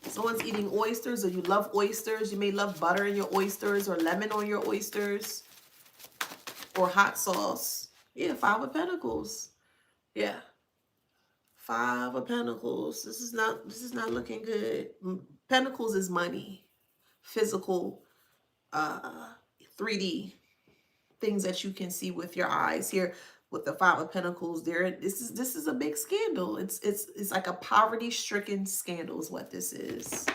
Someone's eating oysters, or you love oysters. You may love butter in your oysters, or lemon on your oysters, or hot sauce. Yeah, Five of Pentacles. Yeah. Five of Pentacles. This is not looking good. Pentacles is money, physical, 3D things that you can see with your eyes. Here with the Five of Pentacles, this is a big scandal. It's like a poverty-stricken scandal is what this is.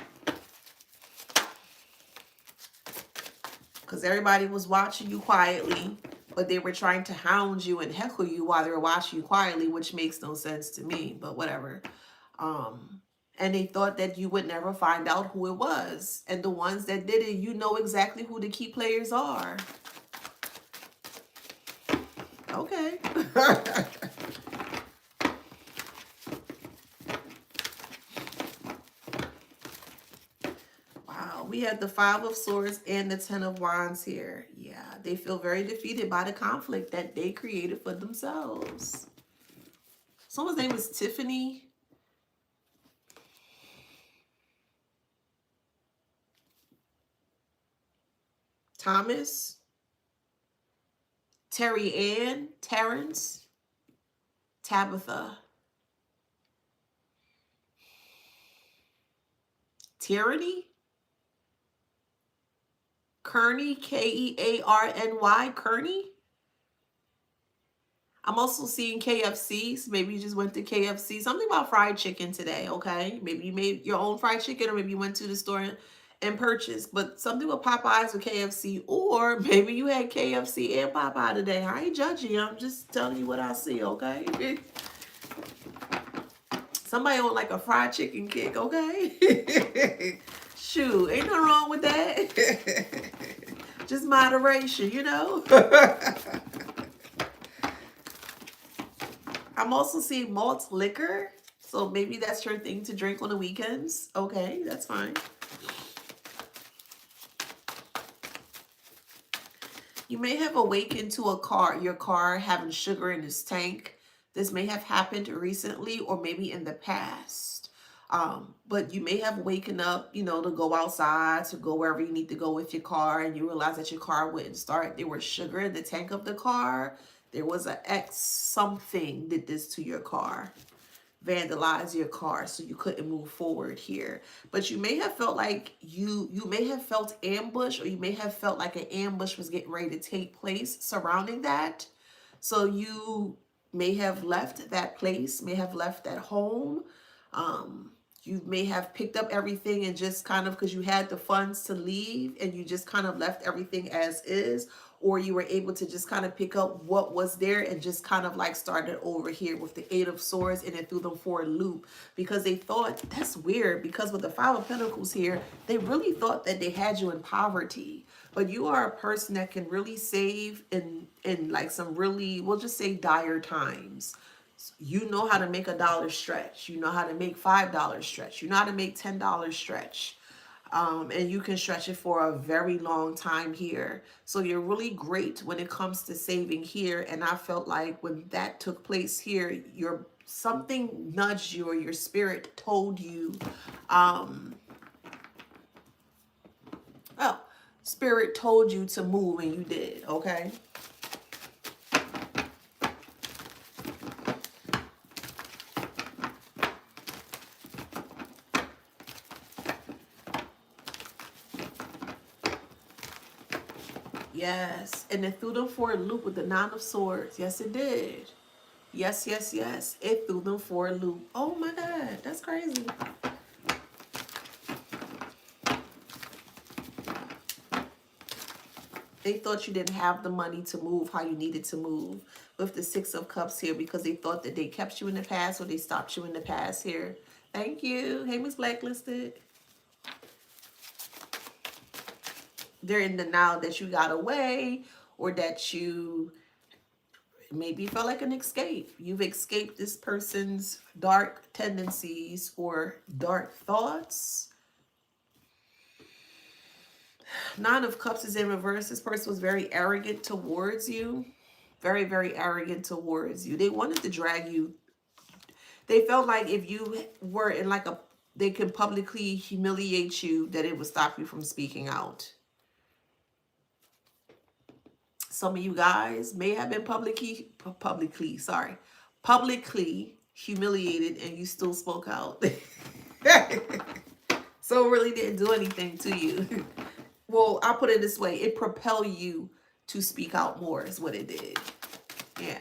Because everybody was watching you quietly, but they were trying to hound you and heckle you while they were watching you quietly, which makes no sense to me, but whatever. And they thought that you would never find out who it was. And the ones that did it, you know exactly who the key players are. Okay. Wow, we had the Five of Swords and the Ten of Wands here. Yeah, they feel very defeated by the conflict that they created for themselves. Someone's name is Tiffany. Thomas. Terry Ann. Terrence. Tabitha. Tyranny. Kearney, Kearny, Kearney. I'm also seeing KFC, so maybe you just went to KFC. Something about fried chicken today, okay? Maybe you made your own fried chicken, or maybe you went to the store and purchased. But something with Popeyes or KFC, or maybe you had KFC and Popeye today. I ain't judging you. I'm just telling you what I see, okay? Somebody on like a fried chicken kick, okay? Shoot, ain't nothing wrong with that. Just moderation, you know? I'm also seeing malt liquor. So maybe that's your thing to drink on the weekends. Okay, that's fine. You may have awakened to your car having sugar in its tank. This may have happened recently or maybe in the past. But you may have waken up, to go outside, to go wherever you need to go with your car, and you realize that your car wouldn't start. There was sugar in the tank of the car. There was an X something did this to your car, vandalized your car, so you couldn't move forward here. But you may have felt like you may have felt ambush, or you may have felt like an ambush was getting ready to take place surrounding that. So you may have left that place, may have left that home, You may have picked up everything and just kind of, because you had the funds to leave and you just kind of left everything as is, or you were able to just kind of pick up what was there and just kind of like started over here with the Eight of Swords, and it threw them for a loop because they thought, that's weird, because with the Five of Pentacles here, they really thought that they had you in poverty. But you are a person that can really save in like some really, we'll just say, dire times. You know how to make $1 stretch. You know how to make $5 stretch. You know how to make $10 stretch. And you can stretch it for a very long time here. So you're really great when it comes to saving here. And I felt like when that took place here, something nudged you, or your spirit told you, spirit told you to move, and you did, okay? Yes, and it threw them for a loop with the Nine of Swords. Yes, it did. Yes, yes, yes. It threw them for a loop. Oh my God, that's crazy. They thought you didn't have the money to move how you needed to move with the Six of Cups here, because they thought that they kept you in the past, or they stopped you in the past here. Thank you. Hey, Miss Blacklisted. They're in the now that you got away, or that you maybe felt like an escape. You've escaped this person's dark tendencies or dark thoughts. Nine of Cups is in reverse. This person was very arrogant towards you. Very, very arrogant towards you. They wanted to drag you. They felt like if you were in like they could publicly humiliate you, that it would stop you from speaking out. Some of you guys may have been publicly humiliated, and you still spoke out. So it really didn't do anything to you. Well, I'll put it this way. It propelled you to speak out more is what it did. Yeah.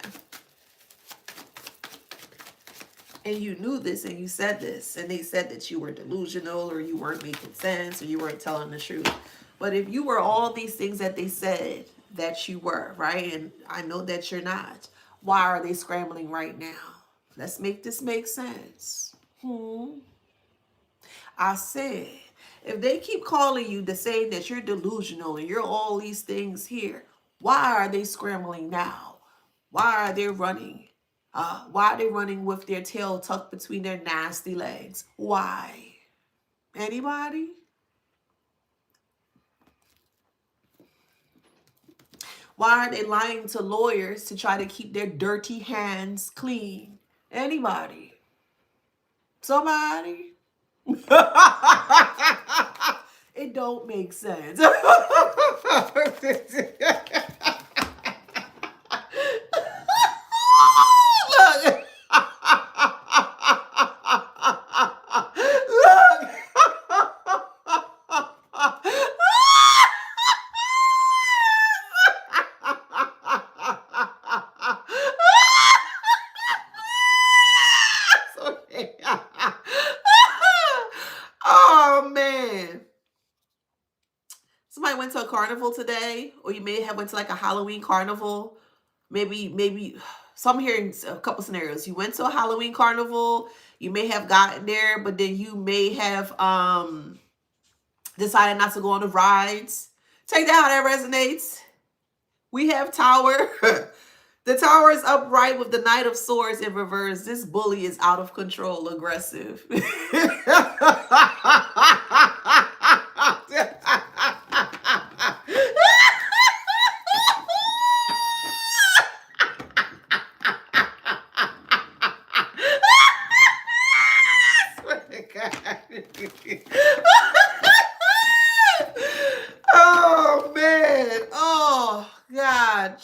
And you knew this, and you said this, and they said that you were delusional, or you weren't making sense, or you weren't telling the truth. But if you were all these things that they said that you were, right? And I know that you're not. Why are they scrambling right now? Let's make this make sense. I said, if they keep calling you to say that you're delusional and you're all these things here, why are they scrambling now? Why are they running? Why are they running with their tail tucked between their nasty legs? Why? Anybody? Why are they lying to lawyers to try to keep their dirty hands clean? Anybody? Somebody? It don't make sense. Went to a carnival today, or you may have went to like a Halloween carnival. Maybe so I'm hearing a couple scenarios. You went to a Halloween carnival, you may have gotten there, but then you may have decided not to go on the rides. Take that how that resonates. We have Tower. The Tower is upright with the Knight of Swords in reverse. This bully is out of control, aggressive. Oh man, oh God,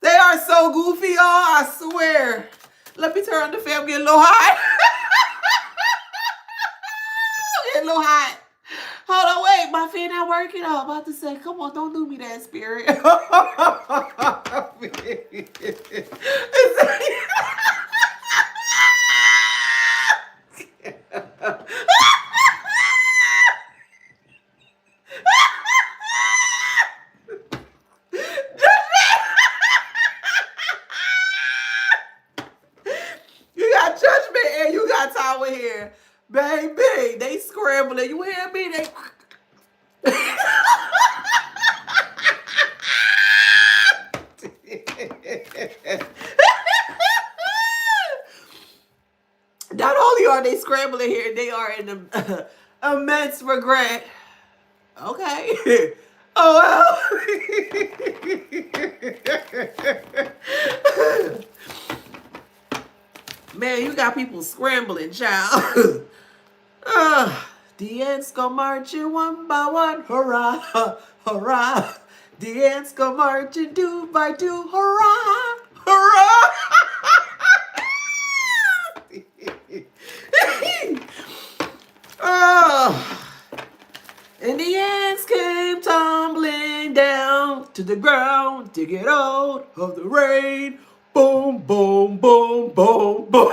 they are so goofy, y'all, I swear. Let me turn on the fan, get a little hot. Get a little hot. Hold on, wait, my fan not working. I'm about to say, come on, don't do me that, spirit. Gemini tower here. Baby, they scrambling. You hear me? They not only are they scrambling here, they are in immense regret. Okay. Oh well. Man, you got people scrambling, child. The ants go marching one by one, hurrah, hurrah. The ants go marching two by two, hurrah, hurrah. Oh. And the ants came tumbling down to the ground to get out of the rain. Boom, boom, boom, boom, boom.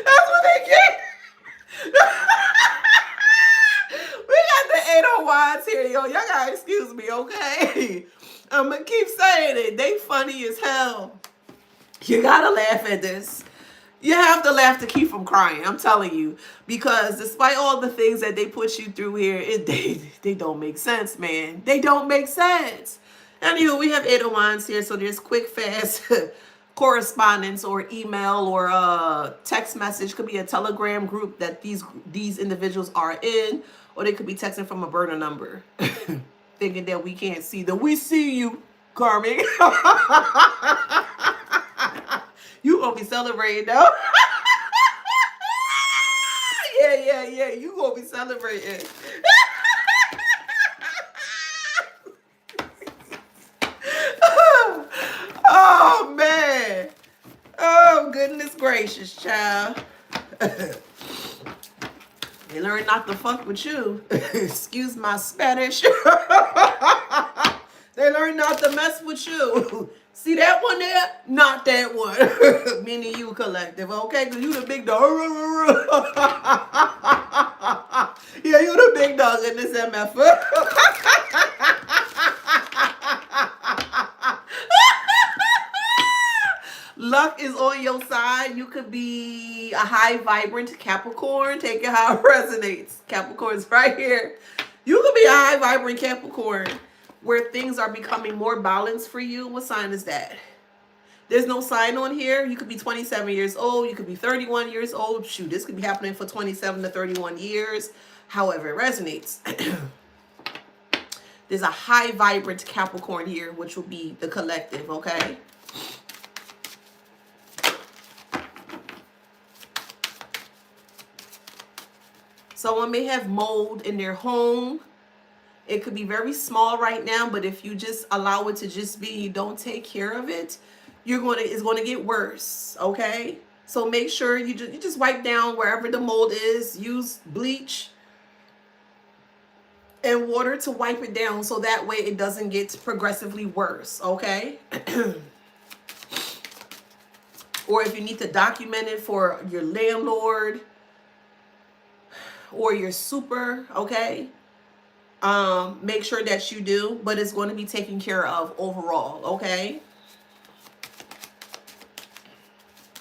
That's what they get. We got the 801s here, yo. Y'all gotta excuse me, okay? I'm gonna keep saying it. They funny as hell. You gotta laugh at this. You have to laugh to keep from crying. I'm telling you, because despite all the things that they put you through here, they don't make sense, man. They don't make sense. Anywho, we have 801s here, so there's quick, fast correspondence or email or text message. Could be a Telegram group that these individuals are in, or they could be texting from a burner number, thinking that we can't see them. We see you, Carmen. You gonna be celebrating though. Yeah. You gonna be celebrating. Oh man. Oh goodness gracious, child. They learn not to fuck with you. Excuse my Spanish. They learn not to mess with you. See that one there? Not that one. Meaning you, collective, okay? Because you the big dog. Yeah, you the big dog in this MF. Luck is on your side. You could be a high vibrant Capricorn. Take it how it resonates. Capricorn's right here. You could be a high vibrant Capricorn where things are becoming more balanced for you. What sign is that? There's no sign on here. You could be 27 years old. You could be 31 years old. Shoot, this could be happening for 27 to 31 years. However it resonates. There's a high vibrant Capricorn here, which will be the collective, okay? Someone may have mold in their home. It could be very small right now, but if you just allow it to just be, you don't take care of it, it's going to get worse, okay? So make sure you just wipe down wherever the mold is. Use bleach and water to wipe it down so that way it doesn't get progressively worse, okay? Or if you need to document it for your landlord or your super, okay? Make sure that you do, but it's going to be taken care of overall, okay?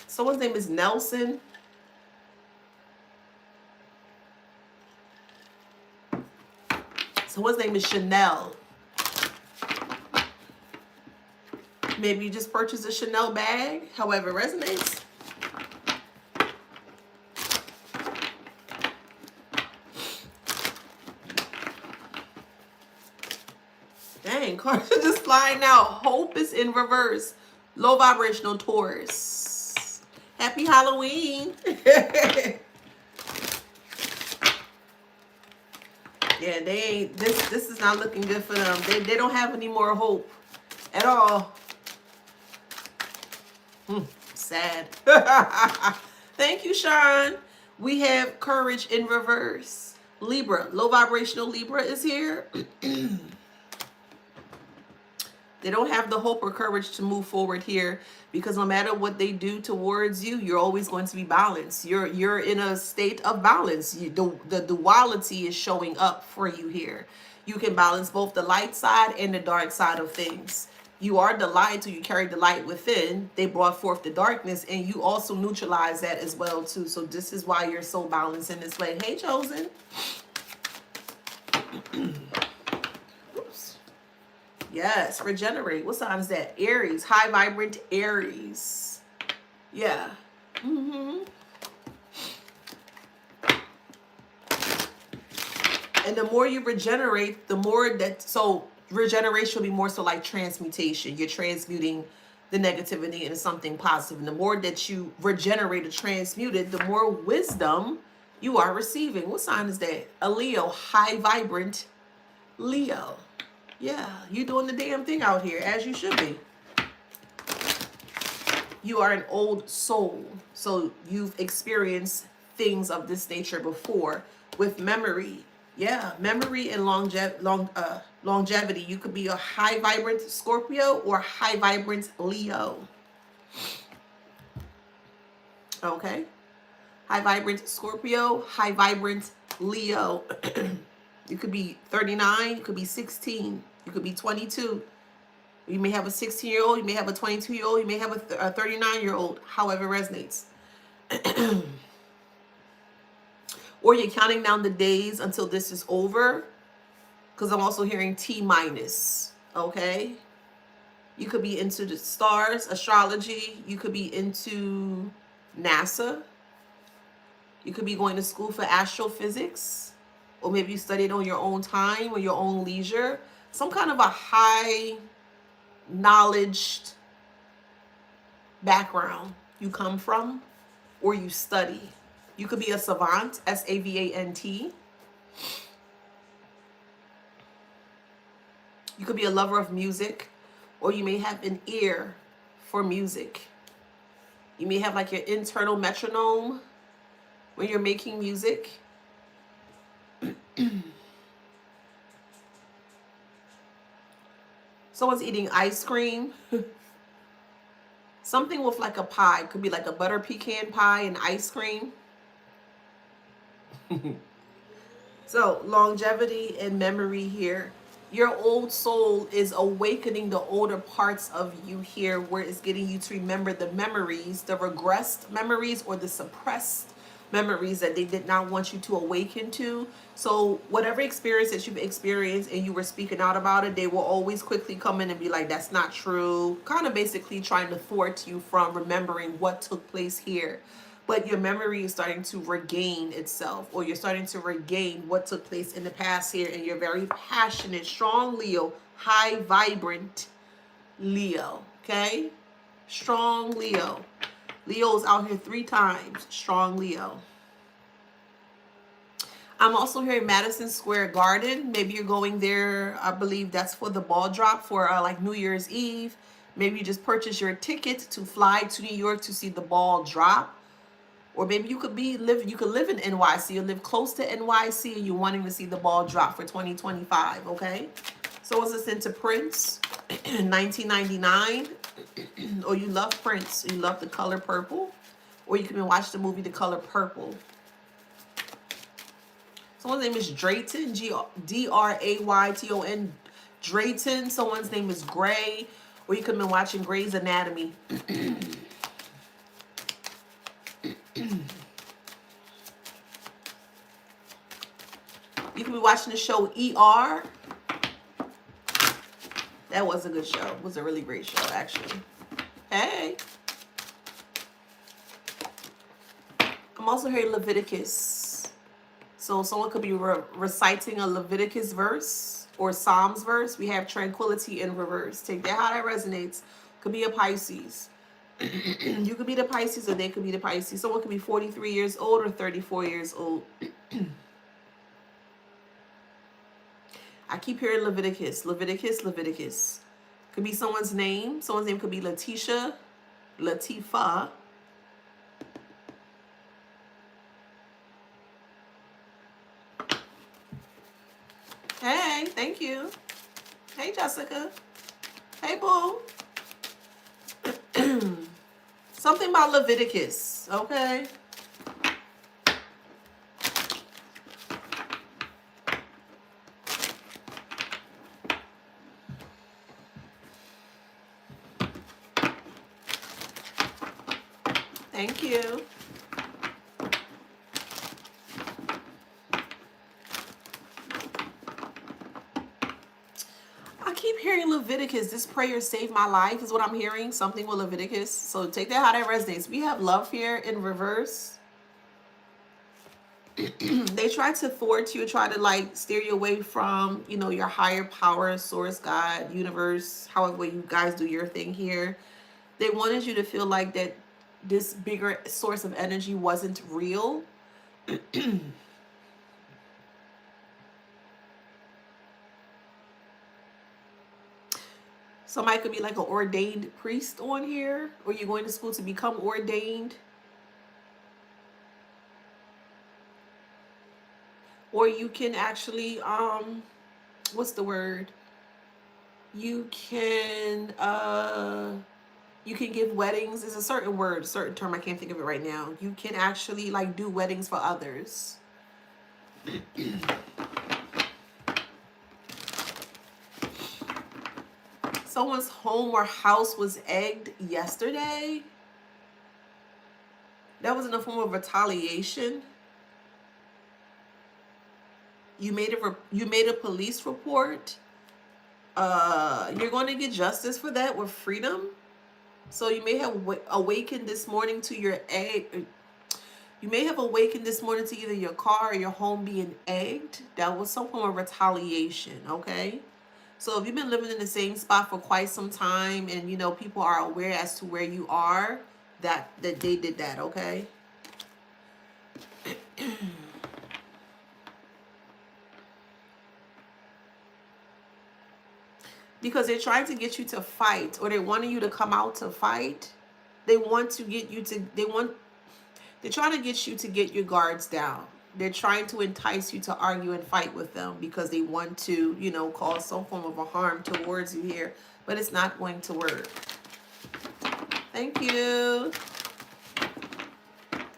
Someone's name is Nelson. Someone's name is Chanel. Maybe you just purchased a Chanel bag, however it resonates. Dang, cards are just flying out. Hope is in reverse. Low vibrational Taurus. Happy Halloween. Yeah, they ain't, this is not looking good for them. They don't have any more hope at all. Sad. Thank you, Sean. We have courage in reverse. Libra, low vibrational Libra is here. They don't have the hope or courage to move forward here, because no matter what they do towards you, you're always going to be balanced. You're in a state of balance. The duality is showing up for you here. You can balance both the light side and the dark side of things. You are the light, so you carry the light within. They brought forth the darkness, and you also neutralize that as well too. So this is why you're so balanced in this way. Hey, Chosen. Oops. Yes, regenerate. What sign is that? Aries. High vibrant Aries. Yeah. And the more you regenerate, the more that, so regeneration will be more so like transmutation. You're transmuting the negativity into something positive. And the more that you regenerate or transmute it, the more wisdom you are receiving. What sign is that? A Leo. High vibrant Leo. Yeah, you're doing the damn thing out here, as you should be. You are an old soul, so you've experienced things of this nature before with memory. Yeah, memory and longevity. You could be a high vibrant Scorpio or high vibrant Leo. Okay, high vibrant Scorpio, high vibrant Leo. You could be 39, you could be 16, you could be 22. You may have a 16-year-old, you may have a 22-year-old, you may have a 39-year-old, however it resonates. Or you're counting down the days until this is over, because I'm also hearing T minus, okay? You could be into the stars, astrology. You could be into NASA. You could be going to school for astrophysics, or maybe you studied on your own time or your own leisure. Some kind of a high knowledge background you come from or you study. You could be a savant, S-A-V-A-N-T. You could be a lover of music, or you may have an ear for music. You may have like your internal metronome when you're making music. Someone's eating ice cream. Something with like a pie. Could be like a butter pecan pie and ice cream. So longevity and memory here. Your old soul is awakening the older parts of you here, where it's getting you to remember the memories, the regressed memories or the suppressed memories that they did not want you to awaken to. So whatever experience that you've experienced and you were speaking out about it, they will always quickly come in and be like, that's not true. Kind of basically trying to thwart you from remembering what took place here. But your memory is starting to regain itself, or you're starting to regain what took place in the past here. And you're very passionate, strong Leo, high vibrant Leo, okay? Strong Leo. Leo's out here 3 times, strong Leo. I'm also hearing Madison Square Garden. Maybe you're going there. I believe that's for the ball drop for like New Year's Eve. Maybe you just purchase your ticket to fly to New York to see the ball drop. Or maybe you could live in NYC or live close to NYC and you're wanting to see the ball drop for 2025, okay? So is this into Prince, 1999? Or you love Prince, you love the color purple? Or you can watch the movie The Color Purple. Someone's name is Drayton, Drayton, Drayton. Someone's name is Gray. Or you could have been watching Grey's Anatomy. You could be watching the show ER. That was a good show. It was a really great show, actually. Hey. I'm also hearing Leviticus. So someone could be reciting a Leviticus verse or Psalms verse. We have tranquility in reverse. Take that how that resonates. Could be a Pisces. You could be the Pisces or they could be the Pisces. Someone could be 43 years old or 34 years old. I keep hearing Leviticus, Leviticus, Leviticus. Could be someone's name. Someone's name could be Letitia, Latifa. Hey, thank you. Hey, Jessica. Hey, boo. Something about Leviticus, okay? Thank you. I keep hearing Leviticus. This prayer saved my life is what I'm hearing. Something with Leviticus. So take that how that resonates. We have love here in reverse. They try to thwart you, try to like steer you away from, you know, your higher power, source, God, universe, however you guys do your thing here. They wanted you to feel like that this bigger source of energy wasn't real. Somebody could be like an ordained priest on here, or you're going to school to become ordained. Or you can actually, what's the word? You can give weddings. It's a certain word, certain term. I can't think of it right now. You can actually like do weddings for others. Someone's home or house was egged yesterday. That was in the form of retaliation. You made a police report. You're going to get justice for that with freedom. So you may have awakened this morning to your egg. You may have awakened this morning to either your car or your home being egged. That was some form of retaliation, okay? So if you've been living in the same spot for quite some time and, you know, people are aware as to where you are, that they did that, okay? Because they're trying to get you to fight, or they wanted you to come out to fight. They want to get you to, they're trying to get you to get your guards down. They're trying to entice you to argue and fight with them because they want to, you know, cause some form of a harm towards you here. But it's not going to work. Thank you.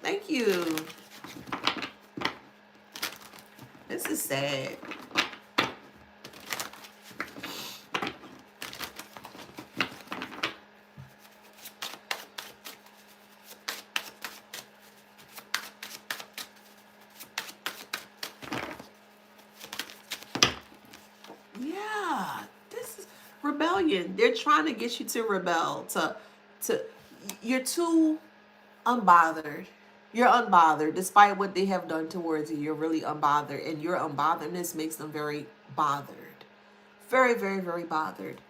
Thank you. This is sad. Yeah, this is rebellion. They're trying to get you to rebel, to you're too unbothered. You're unbothered despite what they have done towards you. You're really unbothered, and your unbotheredness makes them very bothered. Very, very, very bothered.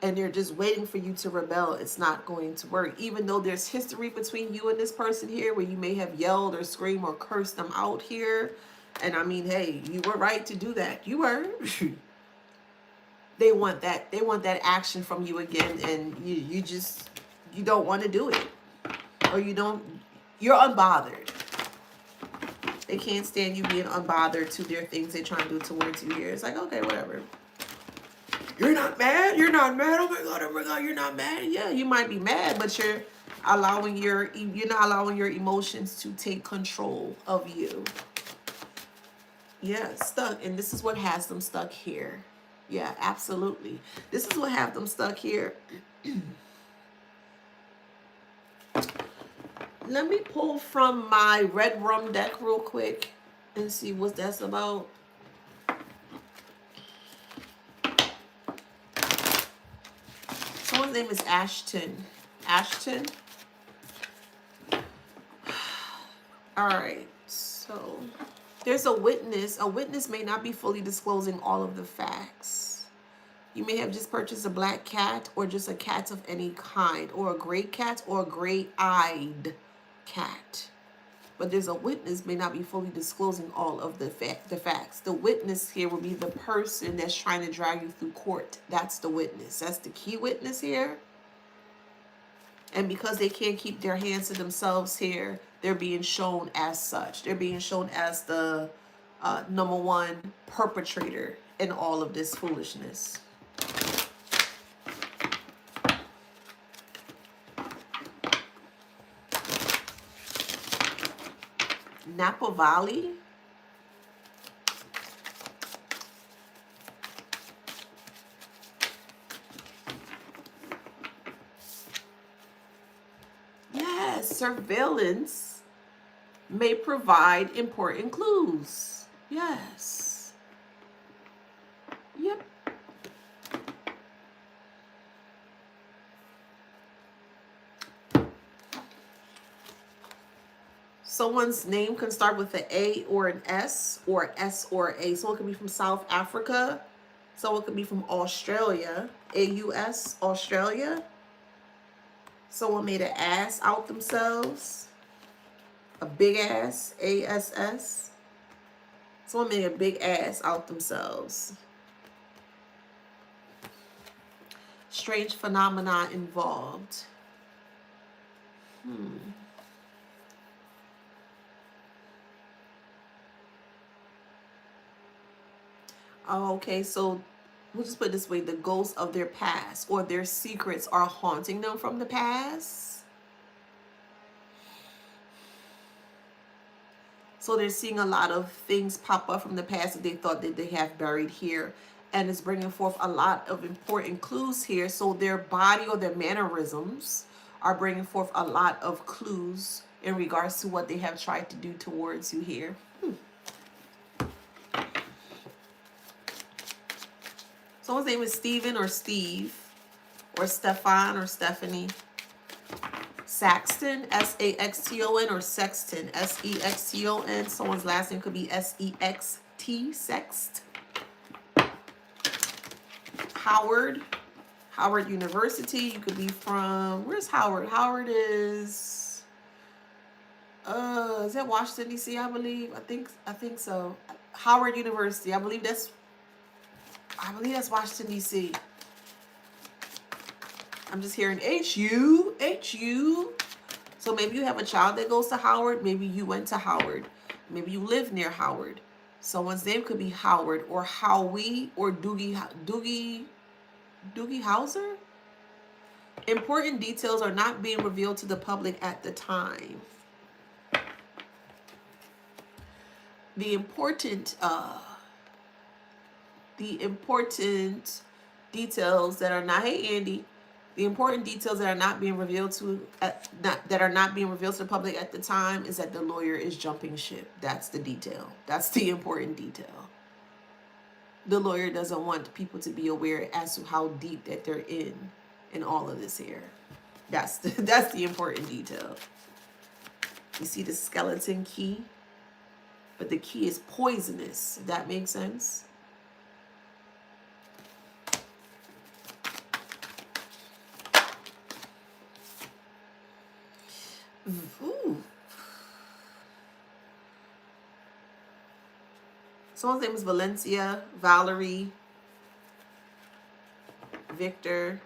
And they're just waiting for you to rebel. It's not going to work. Even though there's history between you and this person here where you may have yelled or screamed or cursed them out here. And I mean, hey, you were right to do that. You were. They want that. They want that action from you again, and you don't want to do it, or you're unbothered. They can't stand you being unbothered to their things they're trying to do towards you here. It's like, okay, whatever. You're not mad. You're not mad. Oh my god, you're not mad. Yeah, you might be mad, but you're not allowing your emotions to take control of you. Yeah, stuck, and this is what has them stuck here. Yeah, absolutely. This is what have them stuck here. Let me pull from my red rum deck real quick and see what that's about. Someone's name is Ashton. Ashton? All right, so there's a witness. A witness may not be fully disclosing all of the facts. You may have just purchased a black cat, or just a cat of any kind, or a gray cat, or a gray-eyed cat. But there's a witness may not be fully disclosing all of the facts. The witness here will be the person that's trying to drag you through court. That's the witness. That's the key witness here. And because they can't keep their hands to themselves here, they're being shown as such. They're being shown as the number one perpetrator in all of this foolishness. Napa Valley. Yes, surveillance may provide important clues. Yes. Yep. Someone's name can start with an A or an S, or S or A. Someone could be from South Africa. Someone could be from Australia. AUS, Australia. Someone made an ass out themselves. A big ass, ASS. Someone made a big ass out themselves. Strange phenomena involved. Oh, okay, so we'll just put it this way: the ghosts of their past or their secrets are haunting them from the past. So they're seeing a lot of things pop up from the past that they thought that they have buried here. And it's bringing forth a lot of important clues here. So their body or their mannerisms are bringing forth a lot of clues in regards to what they have tried to do towards you here. Someone's name is Steven or Steve or Stefan or Stephanie. Saxton, Saxton, or Sexton, Sexton. Someone's last name could be Sext, Sext. Howard University. You could be from, where's Howard? Howard is that Washington D.C.? I believe. I think so. Howard University. I believe that's Washington D.C. I'm just hearing HU. So maybe you have a child that goes to Howard. Maybe you went to Howard. Maybe you live near Howard. Someone's name could be Howard or Howie or Doogie Howser. Important details are not being revealed to the public at the time. The important details that are not, hey Andy, the important details that are not being revealed to the public at the time is that the lawyer is jumping ship. That's the detail. That's the important detail. The lawyer doesn't want people to be aware as to how deep that they're in all of this here. That's the important detail. You see the skeleton key, but the key is poisonous. If that makes sense. Ooh. Someone's name is Valencia, Valerie, Victor.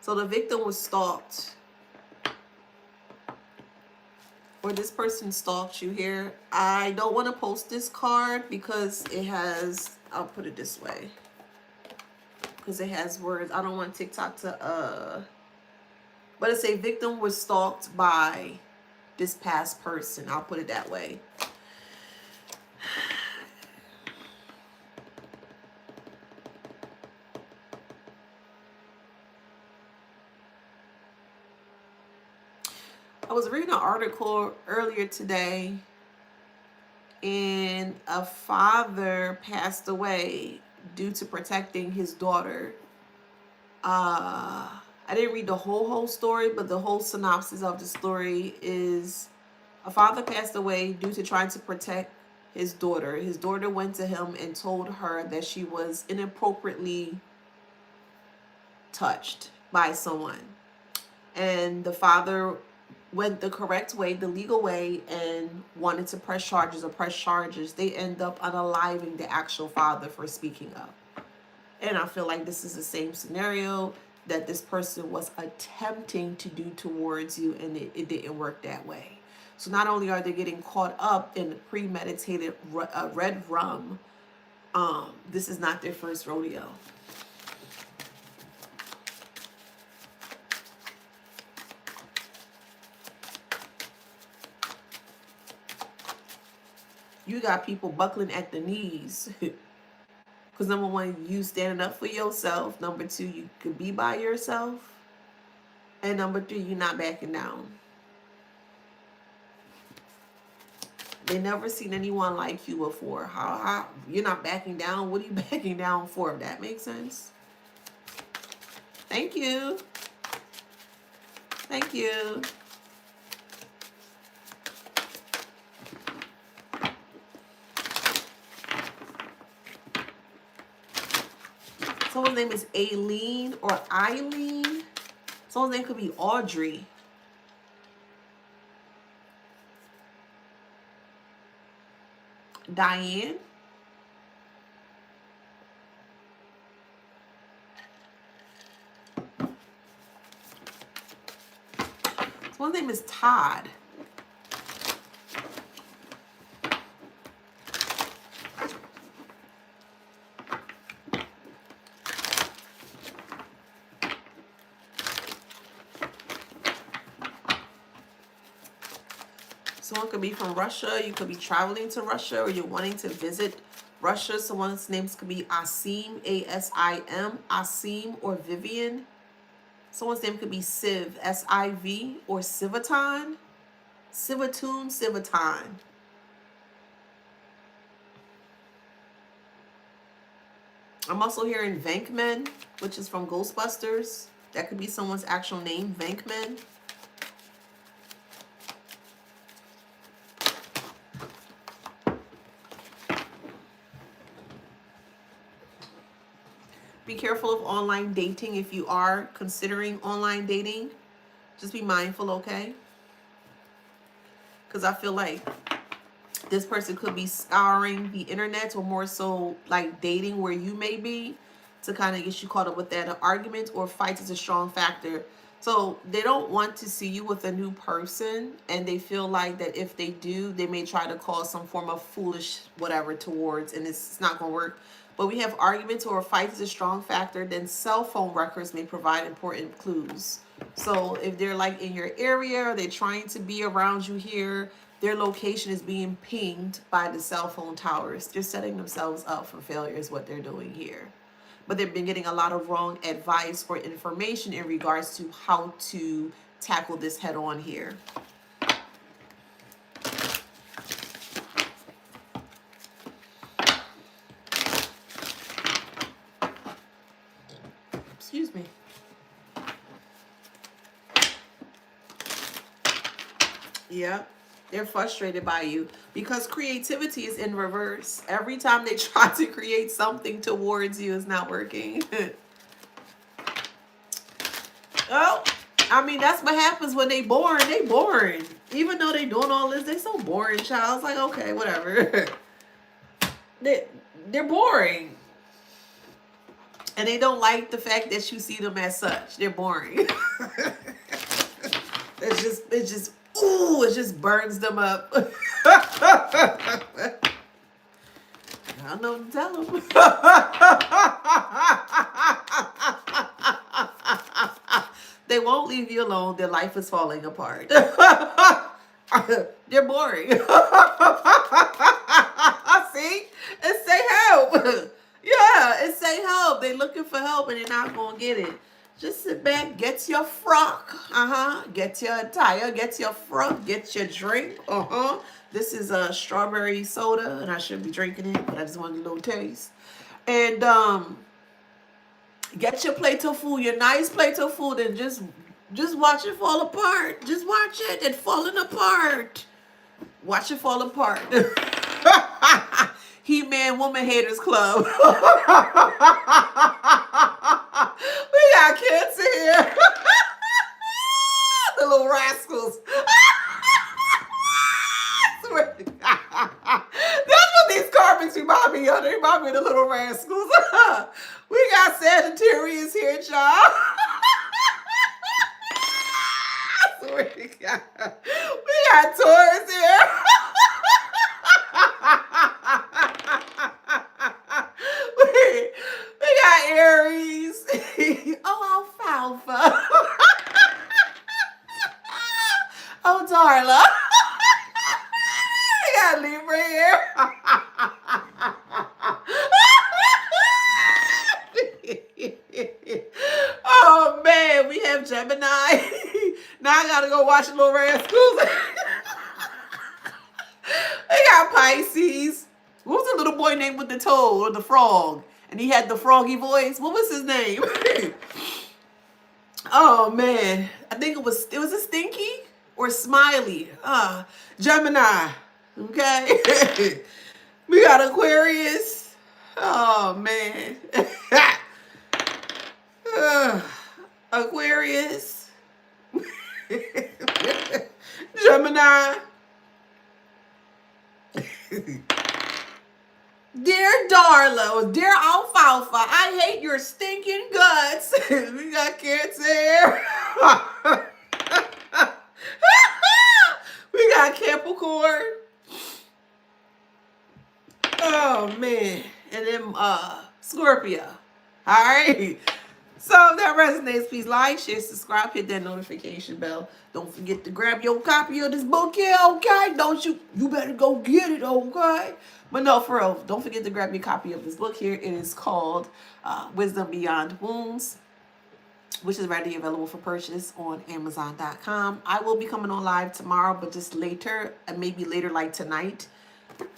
So the victim was stalked. Or this person stalked you here. I don't want to post this card because it has, I'll put it this way, because it has words. I don't want TikTok to, but it's a victim was stalked by this past person. I'll put it that way. I was reading an article earlier today, and a father passed away due to protecting his daughter. I didn't read the whole story, but the whole synopsis of the story is a father passed away due to trying to protect his daughter. His daughter went to him and told her that she was inappropriately touched by someone. And the father went the correct way, the legal way, and wanted to press charges. They end up unaliving the actual father for speaking up. And I feel like this is the same scenario that this person was attempting to do towards you, and it didn't work that way. So not only are they getting caught up in premeditated red rum, this is not their first rodeo. You got people buckling at the knees. Because number one, you standing up for yourself. Number two, you could be by yourself. And number three, you're not backing down. They never seen anyone like you before. How you're not backing down? What are you backing down for? If that makes sense. Thank you. Thank you. Someone's name is Aileen or Eileen. Someone's name could be Audrey. Diane. Someone's name is Todd. Someone could be from Russia. You could be traveling to Russia, or you're wanting to visit Russia. Someone's names could be Asim, A-S-I-M, Asim or Vivian. Someone's name could be Siv, S-I-V, or Sivaton. Sivatun, Sivaton. I'm also hearing Venkman, which is from Ghostbusters. That could be someone's actual name, Venkman. Be careful of online dating if you are considering online dating. Just be mindful, okay? Because I feel like this person could be scouring the internet, or more so like dating where you may be, to kind of get you caught up with that. An argument or fight is a strong factor. So they don't want to see you with a new person, and they feel like that if they do, they may try to cause some form of foolish whatever towards, and it's not going to work. But we have arguments or fights is a strong factor. Then cell phone records may provide important clues. So if they're like in your area, or they're trying to be around you here, their location is being pinged by the cell phone towers. They're setting themselves up for failure is what they're doing here. But they've been getting a lot of wrong advice or information in regards to how to tackle this head on here. Excuse me. Yeah, they're frustrated by you because creativity is in reverse. Every time they try to create something towards you, it's not working. Oh, I mean, that's what happens when they boring. They boring. Even though they doing all this, they so boring, child. It's like, okay, whatever. They're boring. And they don't like the fact that you see them as such. They're boring. It just burns them up. I don't know what to tell them. They won't leave you alone. Their life is falling apart. They're boring. See? It say help. Yeah, it say help. They're looking for help and they're not going to get it. Just sit back, get your frock. Get your attire, get your frock, get your drink. This is a strawberry soda, and I should be drinking it, but I just wanted a little taste. And get your plate of food, your nice plate of food, and just watch it fall apart. Just watch it. It's falling apart. Watch it fall apart. He-Man Woman Haters Club. We got kids here. The little rascals. That's what these carpets remind me of. They remind me of the little rascals. We got Sagittarius here, y'all. We got Taurus here. We got Aries. Oh, alfalfa. Oh, Darla. We got Libra here. watching Little Rascals. They got Pisces. What was the little boy named with the toad or the frog? And he had the froggy voice. What was his name? Oh man, I think it was a Stinky or Smiley. Gemini. Okay. We got Aquarius. Oh man. Aquarius. Gemini. Dear Darla, or dear Alfalfa, I hate your stinking guts. We got Cancer. We got Capricorn. Oh man. And then Scorpio. All right. So if that resonates, please like, share, subscribe, hit that notification bell. Don't forget to grab your copy of this book here, okay? Don't you better go get it, okay? But no, for real, don't forget to grab your copy of this book here. It is called Wisdom Beyond Wounds, which is readily available for purchase on Amazon.com. I will be coming on live tomorrow, but just later, and maybe later like tonight,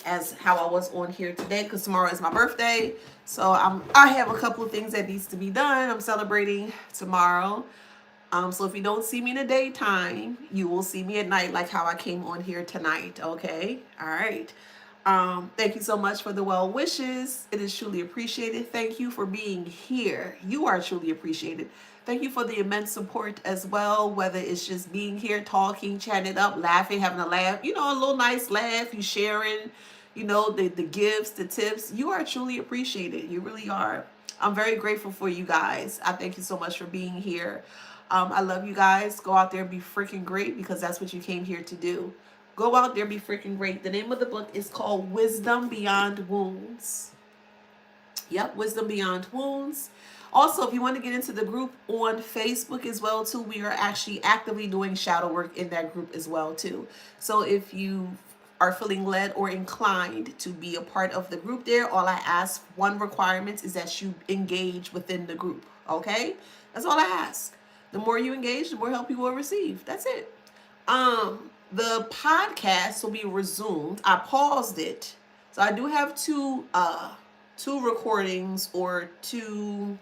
as how I was on here today, because tomorrow is my birthday. So I have a couple of things that needs to be done. I'm celebrating tomorrow. So if you don't see me in the daytime, you will see me at night, like how I came on here tonight. Okay. All right. Thank you so much for the well wishes. It is truly appreciated. Thank you for being here. You are truly appreciated. Thank you for the immense support as well, whether it's just being here, talking, chatting it up, laughing, having a laugh, you know, a little nice laugh, you sharing, you know, the gifts, the tips. You are truly appreciated. You really are. I'm very grateful for you guys. I thank you so much for being here. I love you guys. Go out there and be freaking great, because that's what you came here to do. Go out there, be freaking great. The name of the book is called Wisdom Beyond Wounds. Yep, Wisdom Beyond Wounds. Also, if you want to get into the group on Facebook as well, too, we are actually actively doing shadow work in that group as well, too. So if you are feeling led or inclined to be a part of the group there, all I ask, one requirement is that you engage within the group, okay? That's all I ask. The more you engage, the more help you will receive. That's it. The podcast will be resumed. I paused it. So I do have two recordings, or two,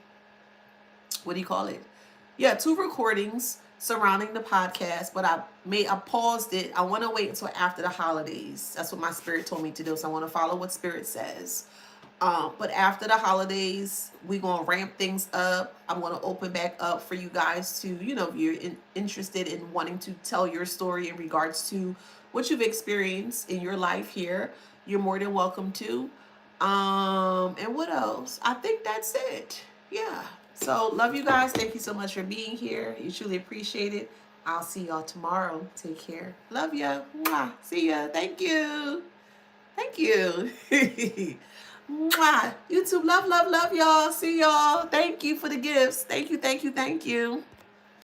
what do you call it? Yeah, two recordings surrounding the podcast, but I paused it. I want to wait until after the holidays. That's what my spirit told me to do. So I want to follow what spirit says. But after the holidays, we're going to ramp things up. I'm going to open back up for you guys to, you know, if you're interested in wanting to tell your story in regards to what you've experienced in your life here, you're more than welcome to. And what else? I think that's it. Yeah. So love you guys. Thank you so much for being here. You truly appreciate it. I'll see y'all tomorrow. Take care. Love ya. Mwah. See ya. Thank you. Thank you. Mwah. YouTube, love, love, love y'all. See y'all. Thank you for the gifts. Thank you, thank you, thank you.